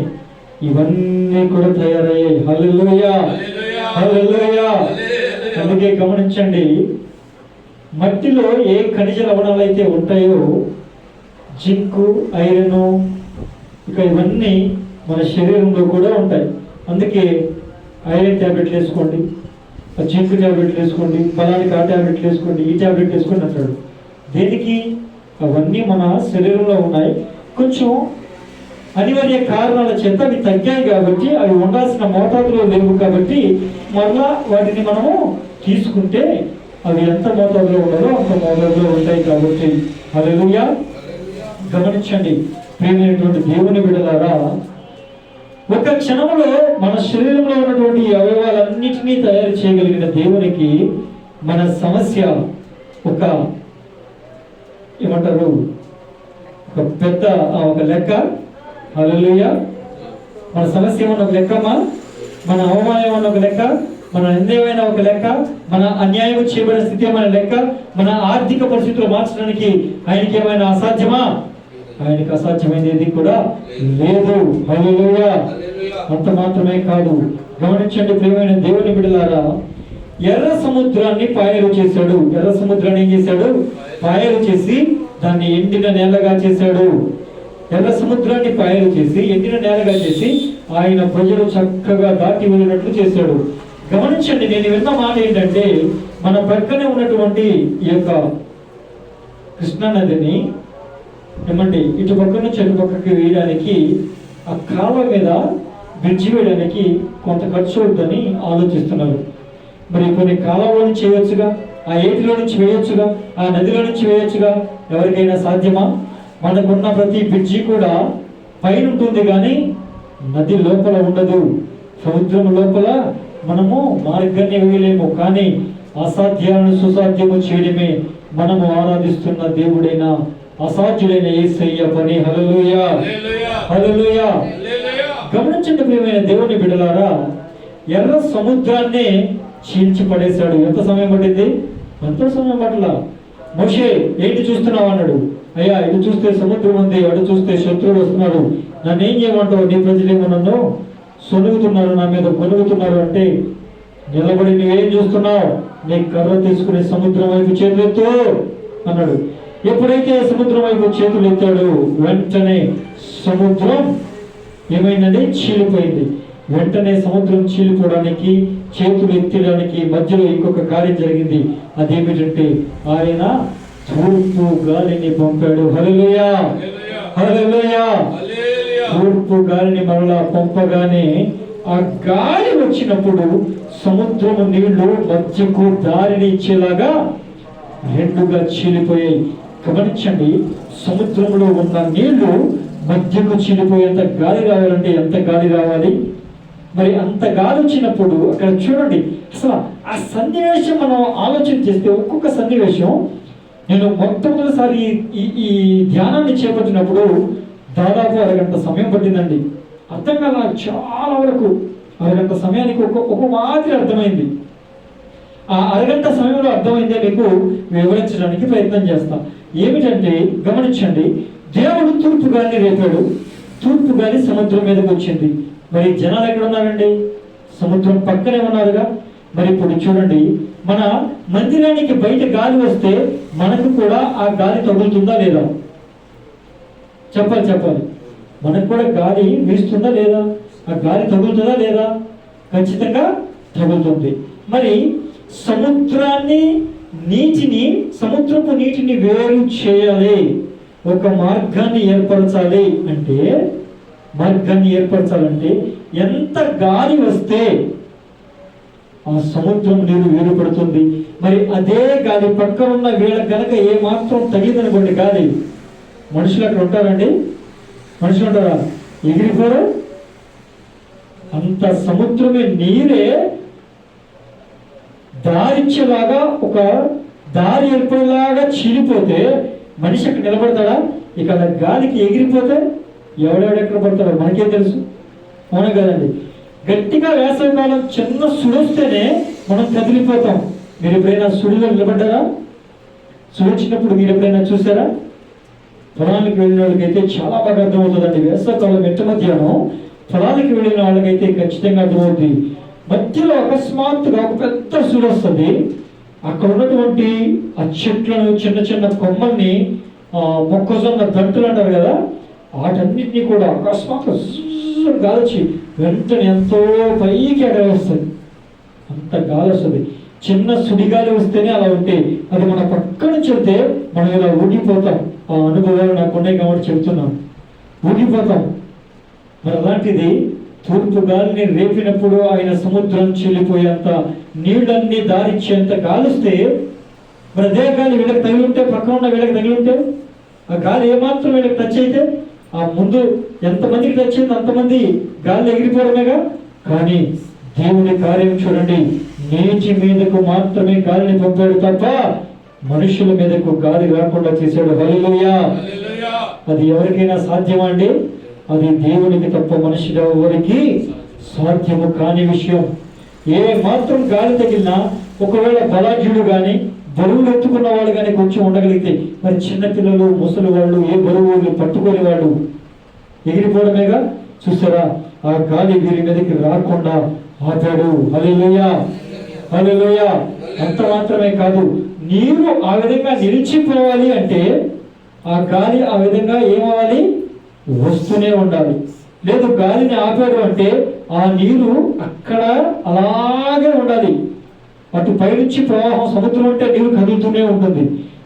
ఇవన్నీ కూడా తయారయ్యాయి. హల్లెలూయా హల్లెలూయా. అందుకే గమనించండి, మట్టిలో ఏ ఖనిజ లవణాలు అయితే ఉంటాయో, జింకు, ఐరన్, ఇక ఇవన్నీ మన శరీరంలో కూడా ఉంటాయి. అందుకే ఐరన్ ట్యాబ్లెట్లు వేసుకోండి, జింక్ ట్యాబ్లెట్లు వేసుకోండి, బలానికి ఆ ట్యాబ్లెట్లు వేసుకోండి, ఈ ట్యాబ్లెట్ వేసుకోండి అంటాడు. దేనికి? అవన్నీ మన శరీరంలో ఉన్నాయి. కొంచెం అనివార్య కారణాల చేత అవి తగ్గాయి కాబట్టి, అవి ఉండాల్సిన మోతాదులో లేవు కాబట్టి మరలా వాటిని మనము తీసుకుంటే అవి ఎంత మోతాదులో ఉండాలో అంత మోతాదులో ఉంటాయి కాబట్టి. హల్లెలూయా. గమనించండి ప్రియమైనటువంటి దేవుని బిడ్డలారా, ఒక క్షణంలో మన శరీరంలో ఉన్నటువంటి అవయవాలన్నిటినీ తయారు చేయగలిగిన దేవునికి మన సమస్య ఒక ఏమంటారు, ఒక పెద్ద ఒక లెక్క హల్లెలూయా. మన సమస్య ఏమన్నా ఒక లెక్కమ్మా, మన అవమానం ఏమన్నా ఒక లెక్క, మన నిందేమైనా ఒక లెక్క, మన అన్యాయం చేయబడిన స్థితి ఏమైనా లెక్క, మన ఆర్థిక పరిస్థితులు మార్చడానికి ఆయనకి ఏమైనా అసాధ్యమా? ఆయనకి అసాధ్యమైనది ఏది కూడా లేదు. హల్లెలూయా. అంత మాత్రమే కాదు, గమనించండి ప్రియమైన దేవుని బిడ్డలారా, ఎర్ర సముద్రాన్ని పాయలు చేశాడు. ఎర్ర సముద్రాన్ని ఏం చేశాడు? పాయలు చేసి దాన్ని ఎండిన నేలగా చేశాడు. ఎర్ర సముద్రాన్ని పాయలు చేసి ఎండిన నేలగా చేసి ఆయన ప్రజలు చక్కగా దాటి వెళ్ళినట్లు చేశాడు. గమనించండి, నేను విన్న మాట ఏంటంటే, మన పక్కనే ఉన్నటువంటి ఈ యొక్క కృష్ణా నదిని ఏమండి ఇటు పక్క నుంచి అటు పక్కకి వేయడానికి, ఆ కాలువ మీద బ్రిడ్జి వేయడానికి కొంత ఖర్చు అవుతుందని ఆలోచిస్తున్నారు. మరి కొన్ని కాలువలో నుంచి వేయొచ్చుగా, ఆ ఏటిలో నుంచి వేయొచ్చుగా, ఆ నదిలో నుంచి వేయొచ్చుగా. ఎవరికైనా సాధ్యమా? మనకున్న ప్రతి బ్రిడ్జి కూడా పైన ఉంటుంది కానీ నది లోపల ఉండదు. సముద్రం లోపల మనము మార్గాన్ని వేయలేము. కానీ అసాధ్యాలను సుసాధ్యము చేయడమే మనము ఆరాధిస్తున్న దేవుడైన అసాధ్యుడైన యేసయ్య పని. హల్లెలూయా, హల్లెలూయా. గమనించండి ప్రియమైన దేవుని బిడ్డలారా, ఎర్ర సముద్రాన్ని చీల్చి పడేశాడు. ఎంత సమయం పట్టింది? ఎంతో సమయం పట్ల. మోషే ఏంటి చూస్తున్నావు అన్నాడు. అయ్యా, ఇటు చూస్తే సముద్రం ఉంది, అటు చూస్తే శత్రువులు వస్తున్నాడు, నన్ను ఏం చేయమంటావు? నీ ప్రజలేమో నన్ను సొనుగుతున్నారు, నా మీద కొనుగుతున్నారు అంటే, నిలబడి నువ్వేం చూస్తున్నావు? నీ కర్ర తీసుకుని సముద్రం వైపు చేతులెత్తు అన్నాడు. ఎప్పుడైతే సముద్రం వైపు చేతులు ఎత్తాడు, వెంటనే సముద్రం ఏమైందండి? చీలిపోయింది. వెంటనే సముద్రం చీలిపోవడానికి, చేతులు ఎత్తడానికి మధ్యలో ఇంకొక కార్యం జరిగింది. అదేమిటంటే, ఆయన తూర్పు గాలిని పంపాడు. హల్లెలూయా, హల్లెలూయా. తూర్పు గాలిని మరలా పంపగానే ఆ గాలి వచ్చినప్పుడు సముద్రము నీళ్లు మధ్యకు దారిని ఇచ్చేలాగా రెండుగా చీలిపోయాయి. గమనించండి, సముద్రంలో ఉన్న నీళ్లు మధ్యకు చీలిపోయేంత గాలి రావాలంటే ఎంత గాలి రావాలి? మరి అంత గాలి వచ్చినప్పుడు అక్కడ చూడండి, అసలు ఆ సన్నివేశం మనం ఆలోచన చేస్తే, ఒక్కొక్క సన్నివేశం నేను మొట్టమొదటిసారి ఈ ధ్యానాన్ని చేపట్టినప్పుడు దాదాపు అరగంట సమయం పట్టిందండి. అర్థం కాదు నాకు చాలా వరకు. అరగంట సమయానికి ఒక మాదిరి అర్థమైంది. ఆ అరగంట సమయంలో అర్థమైందే మీకు వివరించడానికి ప్రయత్నం చేస్తాం. ఏమిటంటే, గమనించండి, దేవుడు తూర్పు గాలిని రేపాడు. తూర్పు గాలి సముద్రం మీదకి వచ్చింది. మరి జనాలు ఎక్కడ ఉన్నారండి? సముద్రం పక్కనే ఉన్నారుగా. మరి ఇప్పుడు చూడండి, మన మందిరానికి బయట గాలి వస్తే మనకు కూడా ఆ గాలి తగులుతుందా లేదా? చెప్పాలి. మనకు కూడా గాలి వీస్తుందా లేదా? ఆ గాలి తగులుతుందా లేదా? ఖచ్చితంగా తగులుతుంది. మరి సముద్రపు నీటిని వేరు చేయాలి, ఒక మార్గాన్ని ఏర్పరచాలంటే ఎంత గాలి వస్తే ఆ సముద్రం నీరు వేరుపడుతుంది. మరి అదే గాలి పక్కన ఉన్న వీళ్ళకి కనుక ఏమాత్రం తగిలిందనుకోండి గాలి, మనుషులు అక్కడ ఉంటారండి? మనుషులు ఉంటారా? ఎగిరిపోరు. అంత సముద్రమే నీరే దారిచ్చేలాగా, ఒక దారి ఏర్పడేలాగా చీలిపోతే మనిషి అక్కడ నిలబడతాడా? ఇక గాలికి ఎగిరిపోతే ఎవడెక్కడ పడతాడో మనకేం తెలుసు? అవునా కదండి? గట్టిగా వేసవికాలం చిన్న సుడొస్తేనే మనం కదిలిపోతాం. మీరు ఎప్పుడైనా సుడిలో నిలబడ్డారా? సుడొచ్చినప్పుడు మీరు ఎప్పుడైనా చూసారా? పొలానికి వెళ్ళిన వాళ్ళకైతే చాలా బాగా అర్థమవుతుందండి. వేసవికాలం మిట్ట మధ్యాహ్నం పొలానికి వెళ్ళిన వాళ్ళకైతే ఖచ్చితంగా అర్థమవుతుంది. మధ్యలో అకస్మాత్తుగా ఒక పెద్ద సుడి వస్తుంది. అక్కడ ఉన్నటువంటి ఆ చెట్లను, చిన్న చిన్న కొమ్మల్ని, మొక్కజొన్న దంటులు అంటారు కదా, వాటన్నిటినీ కూడా అకస్మాత్తు గాలి వెంటనే ఎంతో పైకి ఎగరేస్తుంది. అంత గాలి వస్తుంది. చిన్న సుడిగాలి వస్తేనే అలా ఉంటే, అది మన పక్క నుంచి వెళ్తే మనం ఇలా ఊగిపోతాం. ఆ అనుభవాలు నాకు ఉన్నాయి కాబట్టి చెబుతున్నాం, ఊగిపోతాం. మరి అలాంటిది తూర్పు గాలిని రేపినప్పుడు ఆయన సముద్రం చెల్లిపోయేంత, నీళ్ళన్నీ దారిచ్చేంత గాలిస్తే, మరి అదే గాలి వీళ్ళకి తగిలింటే, పక్కన ఉన్న వీళ్ళకి తగిలింటే, ఆ గాలి ఏమాత్రం వీళ్ళకి టచ్ అయితే, ఆ ముందు ఎంతమందికి టచ్ అయింది అంతమంది గాలి ఎగిరిపోవడమేగా. కానీ దేవుని కార్యం చూడండి, నీటి మీదకు మాత్రమే గాలిని పంపాడు తప్ప మనుషుల మీదకు గాలి రాకుండా చేశాడు. హల్లెలూయా. అది ఎవరికైనా సాధ్యమా అండి? అది దేవునికి తప్ప మనిషిగా ఎవరికి సాధ్యము కాని విషయం. ఏ మాత్రం గాలి తగిలినా, ఒకవేళ బలాఢ్యుడు కానీ బరువులు ఎత్తుకున్న వాళ్ళు కానీ కొంచెం ఉండగలిగితే, మరి చిన్నపిల్లలు, ముసలి వాళ్ళు, ఏ బరువులు పట్టుకునే వాళ్ళు ఎగిరిపోవడమేగా. చూసారా, ఆ గాలి వీరి మీదకి రాకుండా ఆపాడు. హల్లెలూయా, హల్లెలూయా. అంత మాత్రమే కాదు, నీరు ఆ విధంగా నిలిచిపోవాలి అంటే ఆ గాలి ఆ విధంగా ఏమవ్వాలి, వస్తూనే ఉండాలి. లేదు గాలిని ఆపాడు అంటే ఆ నీరు అక్కడ అలాగే ఉండాలి. అటు పైనుంచి ప్రవాహం, సముద్రం అంటే నీరు కదులుతూనే ఉంటుంది,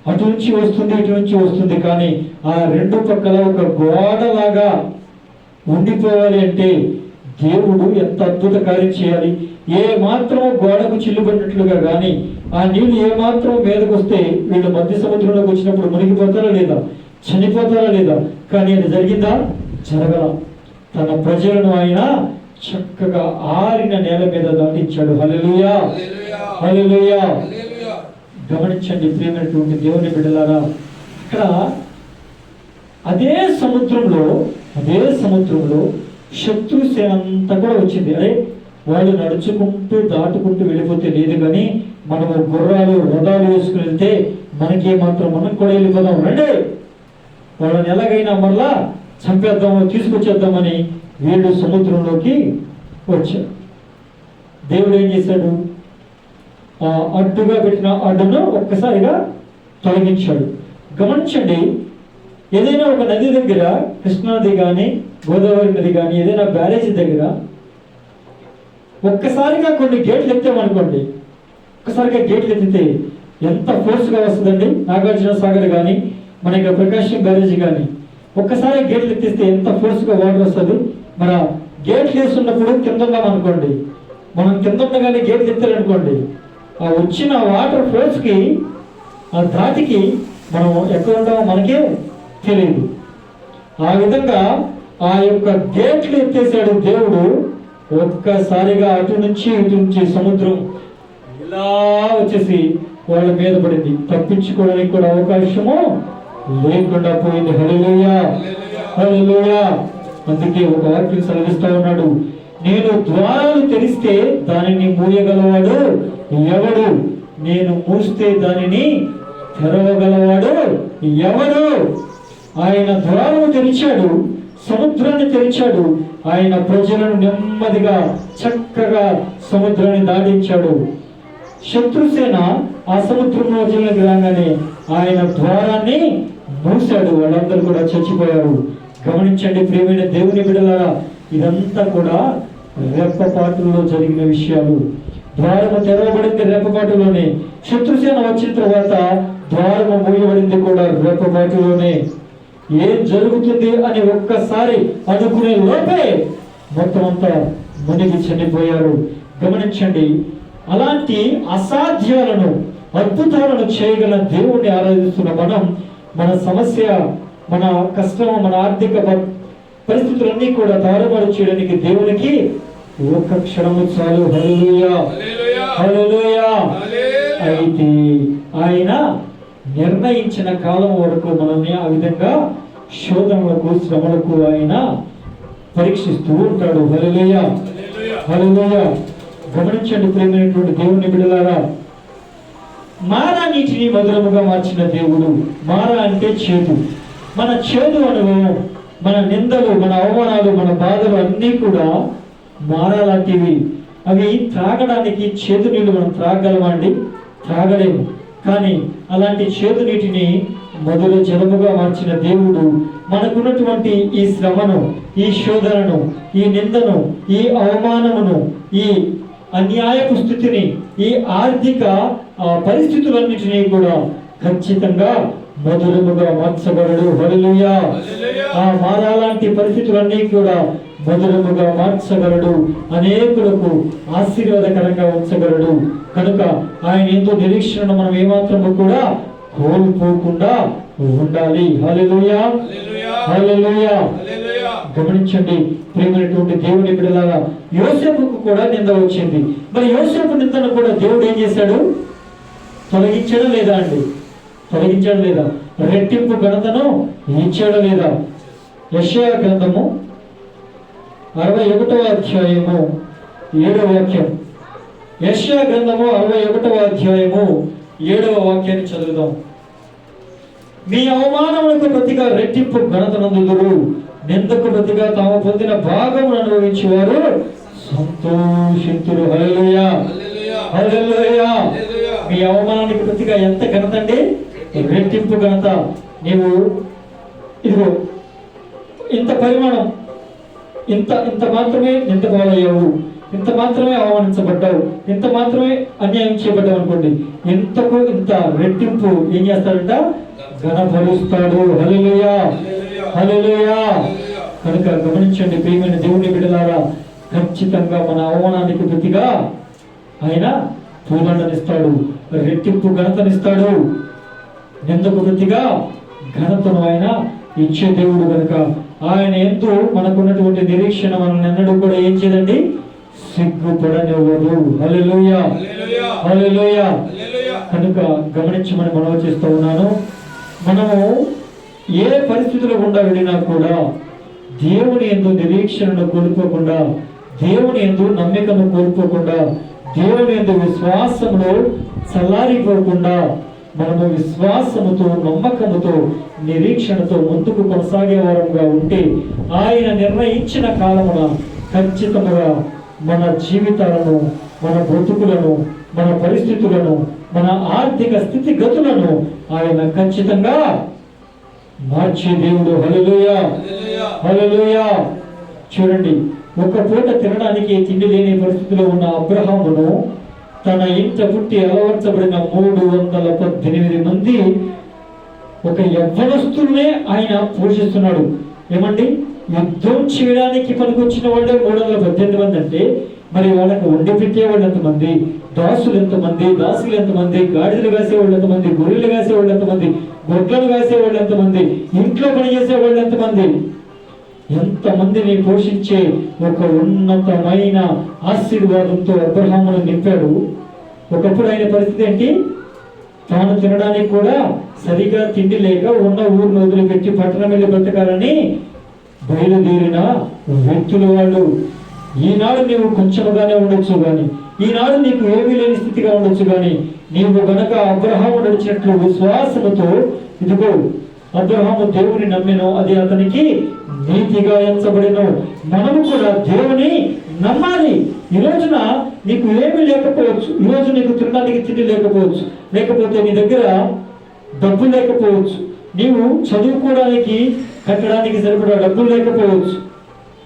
అటు నుంచి వస్తుంది, ఇటు నుంచి వస్తుంది. కానీ ఆ రెండు పక్కల ఒక గోడలాగా ఉండిపోవాలి అంటే దేవుడు ఎంత అద్భుత కార్యం చేయాలి. ఏ మాత్రం గోడకు చిల్లుబడినట్లుగా కానీ ఆ నీళ్లు ఏ మాత్రం మీదకు వస్తే వీళ్ళు మధ్య సముద్రంలోకి వచ్చినప్పుడు మునిగిపోతారా లేదా, చనిపోతారా లేదా? కానీ అది జరిగిందా? జరగల. తన ప్రజలను ఆయన చక్కగా ఆరిన నేల మీద దాటించాడు. హల్లెలూయా, హల్లెలూయా. గమనించండి ప్రియమైనటువంటి దేవుని బిడ్డలారా, ఇక్కడ అదే సముద్రంలో శత్రు సేన అంతా కూడా వచ్చింది. అదే వాళ్ళు నడుచుకుంటూ దాటుకుంటూ వెళ్ళిపోతే లేదు, కానీ మనము గుర్రాలు, రథాలు వేసుకుని వెళ్తే మనకి మాత్రం మనం కూడా వెళ్ళిపోదాం, రండి వాళ్ళని ఎలాగైనా మళ్ళా చంపేద్దాము, తీసుకొచ్చేద్దామని వీళ్ళు సముద్రంలోకి వచ్చారు. దేవుడు ఏం చేశాడు? అడ్డుగా పెట్టిన అడ్డును ఒక్కసారిగా తొలగించాడు. గమనించండి, ఏదైనా ఒక నది దగ్గర, కృష్ణానది కానీ గోదావరి నది కానీ, ఏదైనా బ్యారేజీ దగ్గర ఒక్కసారిగా కొన్ని గేట్లు ఎత్తామనుకోండి, ఒక్కసారిగా గేట్లు ఎత్తితే ఎంత ఫోర్స్గా వస్తుందండి. నాగార్జున సాగర్ కానీ, మన ఇక్కడ ప్రకాశం బ్యారేజీ కానీ ఒక్కసారి గేట్లు ఎత్తిస్తే ఎంత ఫోర్స్గా వాటర్ వస్తుంది. మన గేట్లు వేస్తున్నప్పుడు కింద ఉన్నామనుకోండి, మనం కింద ఉండగానే గేట్లు ఎత్తారనుకోండి, ఆ వచ్చిన వాటర్ ఫోర్స్కి, ఆ ధాటికి మనం ఎక్కడ ఉంటామో మనకే తెలియదు. ఆ విధంగా ఆ యొక్క గేట్లు ఎత్తేసాడు దేవుడు. ఒక్కసారిగా అటు నుంచి ఇటు నుంచి సముద్రం ఇలా వచ్చేసి వాళ్ళ మీద పడింది. తప్పించుకోవడానికి కూడా అవకాశము లేకుండా పోయింది. హల్లెలూయా, హల్లెలూయా. అందుకే ఒక వాక్యం సెలవిస్తా ఉన్నాడు, నేను ద్వారాలు తెరిస్తే దానిని మూయగలవాడు ఎవడు, నేను మూస్తే దానిని తెరవగలవాడు ఎవడు. ఆయన ద్వారము తెరిచాడు, సముద్రాన్ని తెరిచాడు. ఆయన ప్రజలను నెమ్మదిగా చక్కగా సముద్రాన్ని దాటించాడు. శత్రుసేన ఆ సముద్రంలో జల్లోకి రాగానే ఆయన ద్వారాన్ని మూసాడు, వాళ్ళందరూ కూడా చచ్చిపోయారు. గమనించండి ప్రియమైన దేవుని బిడ్డలారా, ఇదంతా కూడా రెప్పపాటులో జరిగిన విషయాలు. ద్వారము తెరవబడింది రెప్పపాటులోనే. శత్రుసేన వచ్చిన తర్వాత ద్వారము మూయబడింది కూడా రెప్పపాటులోనే. ఏం జరుగుతుంది అని ఒక్కసారి అనుకునే లోపే మొత్తం అంతా మునిగి చనిపోయారు. గమనించండి, అలాంటి అసాధ్యాలను, అద్భుతాలను చేయగల దేవుణ్ణి ఆరాధిస్తున్న మనం, మన సమస్య, మన కష్టం, మన ఆర్థిక పరిస్థితులన్నీ కూడా తారుమారు చేయడానికి దేవునికి ఒక్క క్షణము చాలు. హల్లెలూయా, హల్లెలూయా. అయితే ఆయన నిర్ణయించిన కాలం వరకు మనల్ని ఆ విధంగా శోధనలకు, శ్రమలకు ఆయన పరీక్షిస్తూ ఉంటాడు. హల్లెలూయా, హల్లెలూయా. గమనించండి ప్రియమైనటువంటి దేవుని బిడ్డలారా, మారా నీటిని మధురముగా మార్చిన దేవుడు. మారా అంటే చేదు. మన చేదు అనుభవం, మన నిందలు, మన అవమానాలు, మన బాధలు అన్నీ కూడా మారా లాంటివి. అవి త్రాగడానికి చేదు నీళ్ళు మనం త్రాగలమా అండి? త్రాగలేము. కానీ అలాంటి చేదు నీటిని మధుర జలముగా మార్చిన దేవుడు మనకున్నటువంటి ఈ శ్రమను, ఈ శోధనను, ఈ నిందను, ఈ అవమానమును, ఈ అన్యాయపు స్థితిని, ఈ ఆర్థిక పరిస్థితులన్నిటినీ కూడా ఖచ్చితంగా మధురముగా మార్చగలడు. హల్లెలూయా. ఆ మారాలాంటి పరిస్థితులన్నీ కూడా మధురముగా మార్చగలడు, అనేకులకు ఆశీర్వాదకరంగా ఉంచగలడు. కనుక ఆయన ఎంతో నిరీక్షణను మనం ఏమాత్రము కూడా కోల్పోకుండా ఉండాలి. హల్లెలూయా, హల్లెలూయా. గమనించండి ప్రియమైనటువంటి దేవుని బిడ్డలారా, యోసేపుకు కూడా నింద వచ్చింది. మరి యోసేపు నిందను కూడా దేవుడు ఏం చేశాడు? తొలగించడం లేదా అండి? తొలగించడం లేదా? రెట్టింపు ఘనతను ఇచ్చాడా లేదా? యెషయా గ్రంథము 61వ అధ్యాయము 7వ వాక్యం. యెషయా గ్రంథము 61వ అధ్యాయము 7వ వాక్యాన్ని చదువుదాం. మీ అవమానములకు ప్రతిగా రెట్టింపు ఘనత నందుదురు, నిందకు ప్రతిగా తాము పొందిన భాగమును అనుభవించేవారు సంతోషింతురు. హల్లెలూయా, హల్లెలూయా. మీ అవమానానికి ప్రతిగా ఎంత ఘనత అండి? రెట్టింపు ఘనత. నీవు ఇదిగో ఇంత పరిమాణం, ఇంత మాత్రమే నిందపాలయ్యావు, ఇంత మాత్రమే అవమానించబడ్డావు, ఇంత మాత్రమే అన్యాయం చేయబడ్డావు అనుకోండి, ఇంతకు ఇంత రెట్టింపు ఏం చేస్తాడంట? ఘనపరుస్తాడు. హల్లెలూయా, హల్లెలూయా. కనుక గమనించండి ప్రియమైన దేవుని బిడ్డలారా, ఖచ్చితంగా మన అవమానానికి ప్రతిగా ఆయన పూలనిస్తాడు, రెట్టింపు ఘనతనిస్తాడు. నిందకు ప్రతిగా ఘనతను ఆయన ఇచ్చే దేవుడు కనుక ఆయన యందు మనకున్నటువంటి నిరీక్షణ మనల్ని ఎన్నడూ కూడా ఏం చేయదండి? సిగ్గుపడనివ్వదు. హల్లెలూయా, హల్లెలూయా. కనుక గమనించమని మనవి చేస్తూ ఉన్నాను. మనము ఏ పరిస్థితుల్లో గుండా వెళ్ళినా కూడా దేవుని యందు నిరీక్షణను కోల్పోకుండా, దేవుని యందు నమ్మికను కోల్పోకుండా, దేవుని యందు విశ్వాసములో చల్లారిపోకుండా మనము విశ్వాసముతో, నమ్మకముతో, నిరీక్షణతో ముందుకు కొనసాగే వారంగా ఉంటే ఆయన నిర్ణయించిన కాలమున ఖచ్చితముగా మన జీవితాలను, మన బ్రతుకులను, మన పరిస్థితులను, మన ఆర్థిక స్థితిగతులను ఆయన ఖచ్చితంగా మార్చే దేవుడు. హల్లెలూయా, హల్లెలూయా. చూడండి, ఒక పూట తినడానికి తిండి లేని పరిస్థితిలో ఉన్న అబ్రహామును తన ఇంట పుట్టి అలవర్చబడిన 318 మంది ఒక యవ్వనస్తుల్నే ఆయన పోషిస్తున్నాడు. ఏమండి, యుద్ధం చేయడానికి పనికొచ్చిన వాళ్ళే 318 మంది అంటే మరి వాళ్ళకు వండి పెట్టేవాళ్ళు ఎంతమంది, దాసులు ఎంతమంది, దాసులు ఎంతమంది, గాడిదలు కాసేవాళ్ళు ఎంతమంది, గొర్రెలు కాసేవాళ్ళు ఎంతమంది, గొడ్లను కాసేవాళ్ళు ఎంతమంది, ఇంట్లో పనిచేసేవాళ్ళు ఎంతమంది, ఎంతమందిని పోషించే ఒక ఉన్నతమైన ఆశీర్వాదంతో అబ్రహామును నింపాడు. ఒకప్పుడు ఆయన పరిస్థితి ఏంటి? తాను తినడానికి కూడా సరిగా తిండి లేక ఉన్న ఊరిని వదిలిపెట్టి పట్టణం వెళ్ళి బ్రతకాలని బయలుదేరిన వ్యక్తులు వాళ్ళు. ఈనాడు నీవు కొంచెముగానే ఉండొచ్చు కానీ, ఈనాడు నీకు ఏమీ లేని స్థితిగా ఉండొచ్చు కానీ, నీవు గనక అబ్రహాము నడిచినట్లు విశ్వాసముతో, ఇదిగో అబ్రహాము దేవుని నమ్మెను, అది అతనికి నీతిగా ఎంచబడెను. మనము కూడా దేవుని నమ్మాలి. ఈ రోజున నీకు ఏమీ లేకపోవచ్చు, ఈ రోజు నీకు తినడానికి తిండి లేకపోవచ్చు, లేకపోతే నీ దగ్గర డబ్బు లేకపోవచ్చు, నీవు చదువుకోవడానికి కట్టడానికి సరిపడా డబ్బులు లేకపోవచ్చు,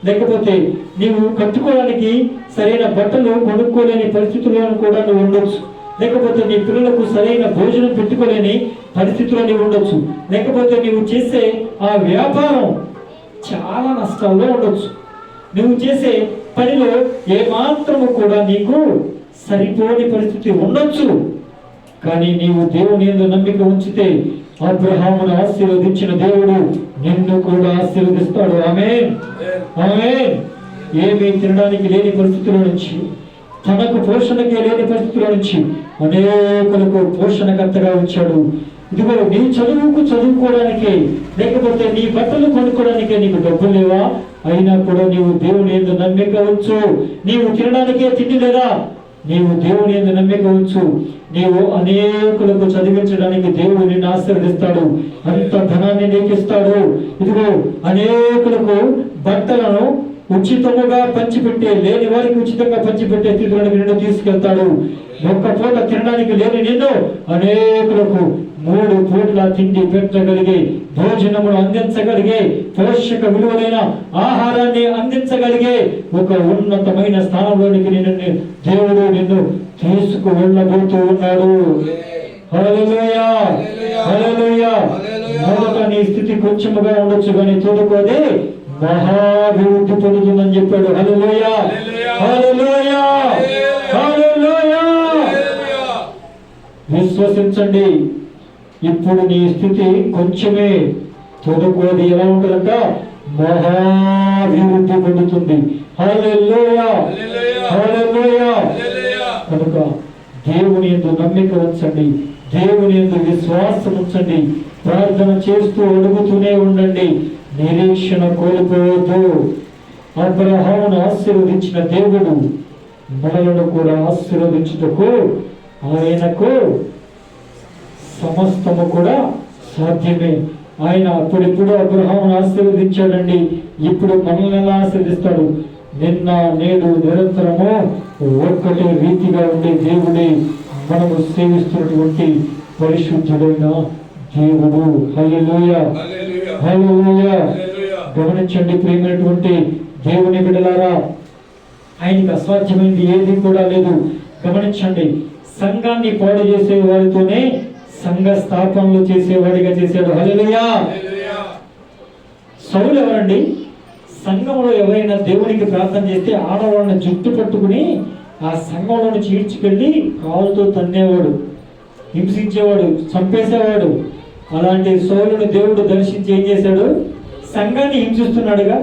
లేకపోతే నీవు కట్టుకోవడానికి సరైన బట్టలు కొనుక్కోలేని పరిస్థితుల్లో కూడా నువ్వు ఉండొచ్చు, లేకపోతే నీ పిల్లలకు సరైన భోజనం పెట్టుకోలేని పరిస్థితుల్లో నీవు ఉండొచ్చు, లేకపోతే నీవు చేసే ఆ వ్యాపారం చాలా నష్టాల్లో ఉండొచ్చు, నువ్వు చేసే పనిలో ఏమాత్రము కూడా నీకు సరిపోని పరిస్థితి ఉండొచ్చు. కానీ నీవు దేవుని యందు నమ్మిక ఉంచితే అబ్రహామును ఆశీర్వదించిన దేవుడు నిన్ను కూడా ఆశీర్వదిస్తాడు. ఆమేన్, ఆమేన్. ఏమీ తినడానికి లేని పరిస్థితుల నుంచి, తనకు పోషణకే లేని పరిస్థితుల నుంచి అనేకులకు పోషణకర్తగా ఉంచాడు. ఇదిగో నీ చదువుకోవడానికే, లేకపోతే నీ బట్టలు కొనుక్కోవడానికే నీకు డబ్బులు లేవా? అయినా కూడా నీవు దేవుని యందు నమ్మిక ఉంచు. నీవు తినడానికే తిండి లేదా? నీవు దేవుని యందు నమ్మిక ఉంచు. నీవు అనేకులకు చదివించడానికి దేవుడు నిన్ను ఆశీర్వదిస్తాడు, అంత ధనాన్ని నీకు ఇస్తాడు. ఇదిగో అనేకులకు బట్టలను ఉచితముగా పంచిపెట్టే, లేని వారికి ఉచితంగా పంచిపెట్టే స్థితిలోకి నిన్ను తీసుకెళ్తాడు. ఒక్క పూట తినడానికి లేని నిన్ను అనేకులకు 3 పూట్ల తిండి పెట్టగలిగే, భోజనమును అందించగలిగే, పోషక విలువలైన ఆహారాన్ని అందించగలిగే ఒక ఉన్నతమైన స్థానంలోనికి దేవుడు నిన్ను తీసుకు వెళ్ళబోతూ ఉన్నాడు. హల్లెలూయా, హల్లెలూయా. మొదట నీ స్థితి కొంచెముగా ఉండొచ్చు కానీ తోడుకోదే మహాభివృద్ధి పొందుతుందని చెప్పాడు. హల్లెలూయా, హల్లెలూయా, హల్లెలూయా. విశ్వసించండి, ఇప్పుడు నీ స్థితి కొంచెమే, తొడుకోది ఎలా ఉంటుందంట? మహాభివృద్ధి పొందుతుంది. హల్లెలూయా, హల్లెలూయా. కనుక దేవుని యందు నమ్మిక ఉంచండి, దేవుని యందు విశ్వాసం ఉంచండి, ప్రార్థన చేస్తూ అడుగుతూనే ఉండండి, నిరీక్షణ కోల్పోవద్దు. అబ్రహామును ఆశీర్వదించిన దేవుడు మనలను కూడా ఆశీర్వదించుటకు ఆయనకు సమస్తము కూడా సాధ్యమే. ఆయన అప్పుడెప్పుడు అబ్రహామును ఆశీర్వదించాడండి, ఇప్పుడు మనల్ని ఎలా ఆశీర్వదిస్తాడు? నిన్న నేడు నిరంతరము ఒక్కటే రీతిగా ఉండే దేవుడే మనము సేవిస్తున్నటువంటి పరిశుద్ధుడైన దేవుడు. హల్లెలూయా, హల్లెలూయా. గమనించండి ప్రియమైనటువంటి దేవుని బిడ్డలారా, ఆయనకి అసాధ్యమైనది ఏది కూడా లేదు. గమనించండి, సంఘాన్ని పాడు చేసే వారితోనే సంఘ స్థాపనలు చేసేవాడిగా చేశాడు. హల్లెలూయా. సౌలు ఎవరండి? సంఘంలో ఎవరైనా దేవునికి ప్రార్థన చేస్తే ఆడవాళ్ళని జుట్టు పట్టుకుని ఆ సంఘంలో చీడ్చుకెళ్ళి కాలుతో తన్నేవాడు, హింసించేవాడు, చంపేసేవాడు. అలాంటి సౌలును దేవుడు దర్శించి ఏం చేశాడు? సంఘాన్ని హింసిస్తున్నాడుగా,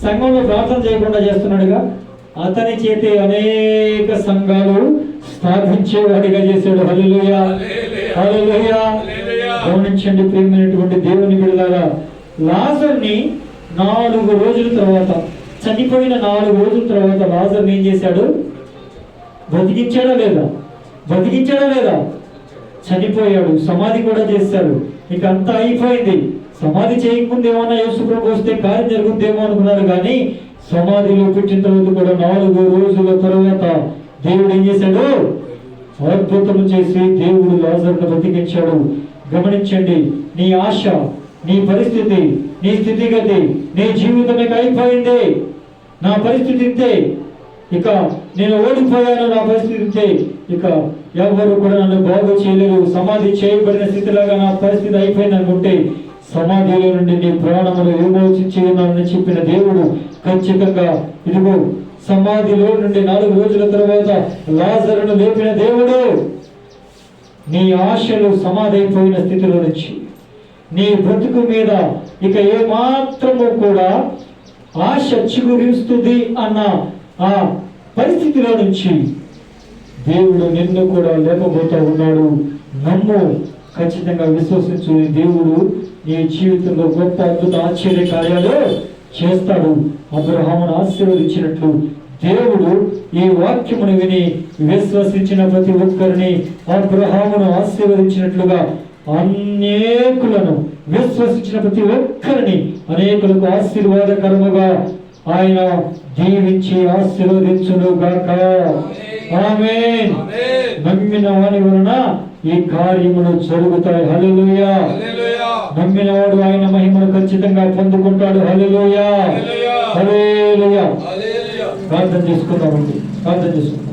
సంఘంలో ప్రార్థన చేయకుండా చేస్తున్నాడుగా, అతని చేతి అనేక సంఘాలు స్థాపించేవాడిగా చేశాడు. హల్లెలూయా, హల్లెలూయా. గమనించండి ప్రియమైనటువంటి దేవుని బిడ్డలారా, లాజర్ని 4 రోజుల తర్వాత, చనిపోయిన 4 రోజుల తర్వాత లాజర్ని ఏం చేశాడు? బ్రతికించాడా లేదా? బ్రతికించాడా లేదా? చనిపోయాడు, సమాధి కూడా చేశాడు. ఇక అంతా అయిపోయింది. సమాధి చేయకముందు ఏమన్నా యేసుప్రభు వస్తే కార్యం జరుగుతుందేమో అనుకున్నారు, కానీ సమాధిలో పెట్టిన తర్వాత కూడా 4 రోజుల తర్వాత దేవుడు ఏం చేశాడు? అద్భుతం చేసి దేవుడు లాజరును బ్రతికించాడు. గమనించండి, నీ ఆశ, నీ పరిస్థితి, నీ స్థితిగతి, నీ జీవితం ఇక అయిపోయింది. నా పరిస్థితి ఇంతే, ఇక నేను ఓడిపోయాను, నా పరిస్థితి ఇంతే, ఇక ఎవరు కూడా నన్ను బాగు చేయలేరు, సమాధి చేయబడిన స్థితిలాగా నా పరిస్థితి అయిపోయింది అనుకుంటే, సమాధిలో నుండి నీ ప్రాణములు విమోచించి ఉన్నానని చెప్పిన దేవుడు ఖచ్చితంగా ఇదిగో సమాధిలో నుండి 4 రోజుల తర్వాత లాజరును లేపిన దేవుడు నీ ఆశలు సమాధి అయిపోయిన స్థితిలో నుంచి, నీ బ్రతుకు మీద ఇక ఏమాత్రము కూడా ఆశ చిగురిస్తుంది అన్న ఆ పరిస్థితిలో నుంచి దేవుడు నిన్ను కూడా లేపబోతా ఉన్నాడు. నమ్ము, ఖచ్చితంగా విశ్వసించు. దేవుడు నీ జీవితంలో గొప్ప అద్భుత ఆశ్చర్య కార్యాలు చేస్తాడు. అబ్రహామును ఆశీర్వదించినట్లు దేవుడు ఈ వాక్యమును విని విశ్వసించిన ప్రతి ఒక్కరిని అబ్రహామును ఆశీర్వదించినట్లుగా అనేకులను, విశ్వసించిన ప్రతి ఒక్కరిని అనేకులకు ఆశీర్వాదకరముగా ఆయన దీవించి ఆశీర్వదించును గాక. ఆమేన్. నమ్మిన వాని వలన ఈ కార్యములు జరుగుతాయి. హల్లెలూయా. నమ్మిన వాడు ఆయన మహిమను ఖచ్చితంగా పొందుకుంటాడు. హల్లెలూయా, హల్లెలూయా. ప్రార్థన చేసుకుందామండి, ప్రార్థన చేసుకుందాం.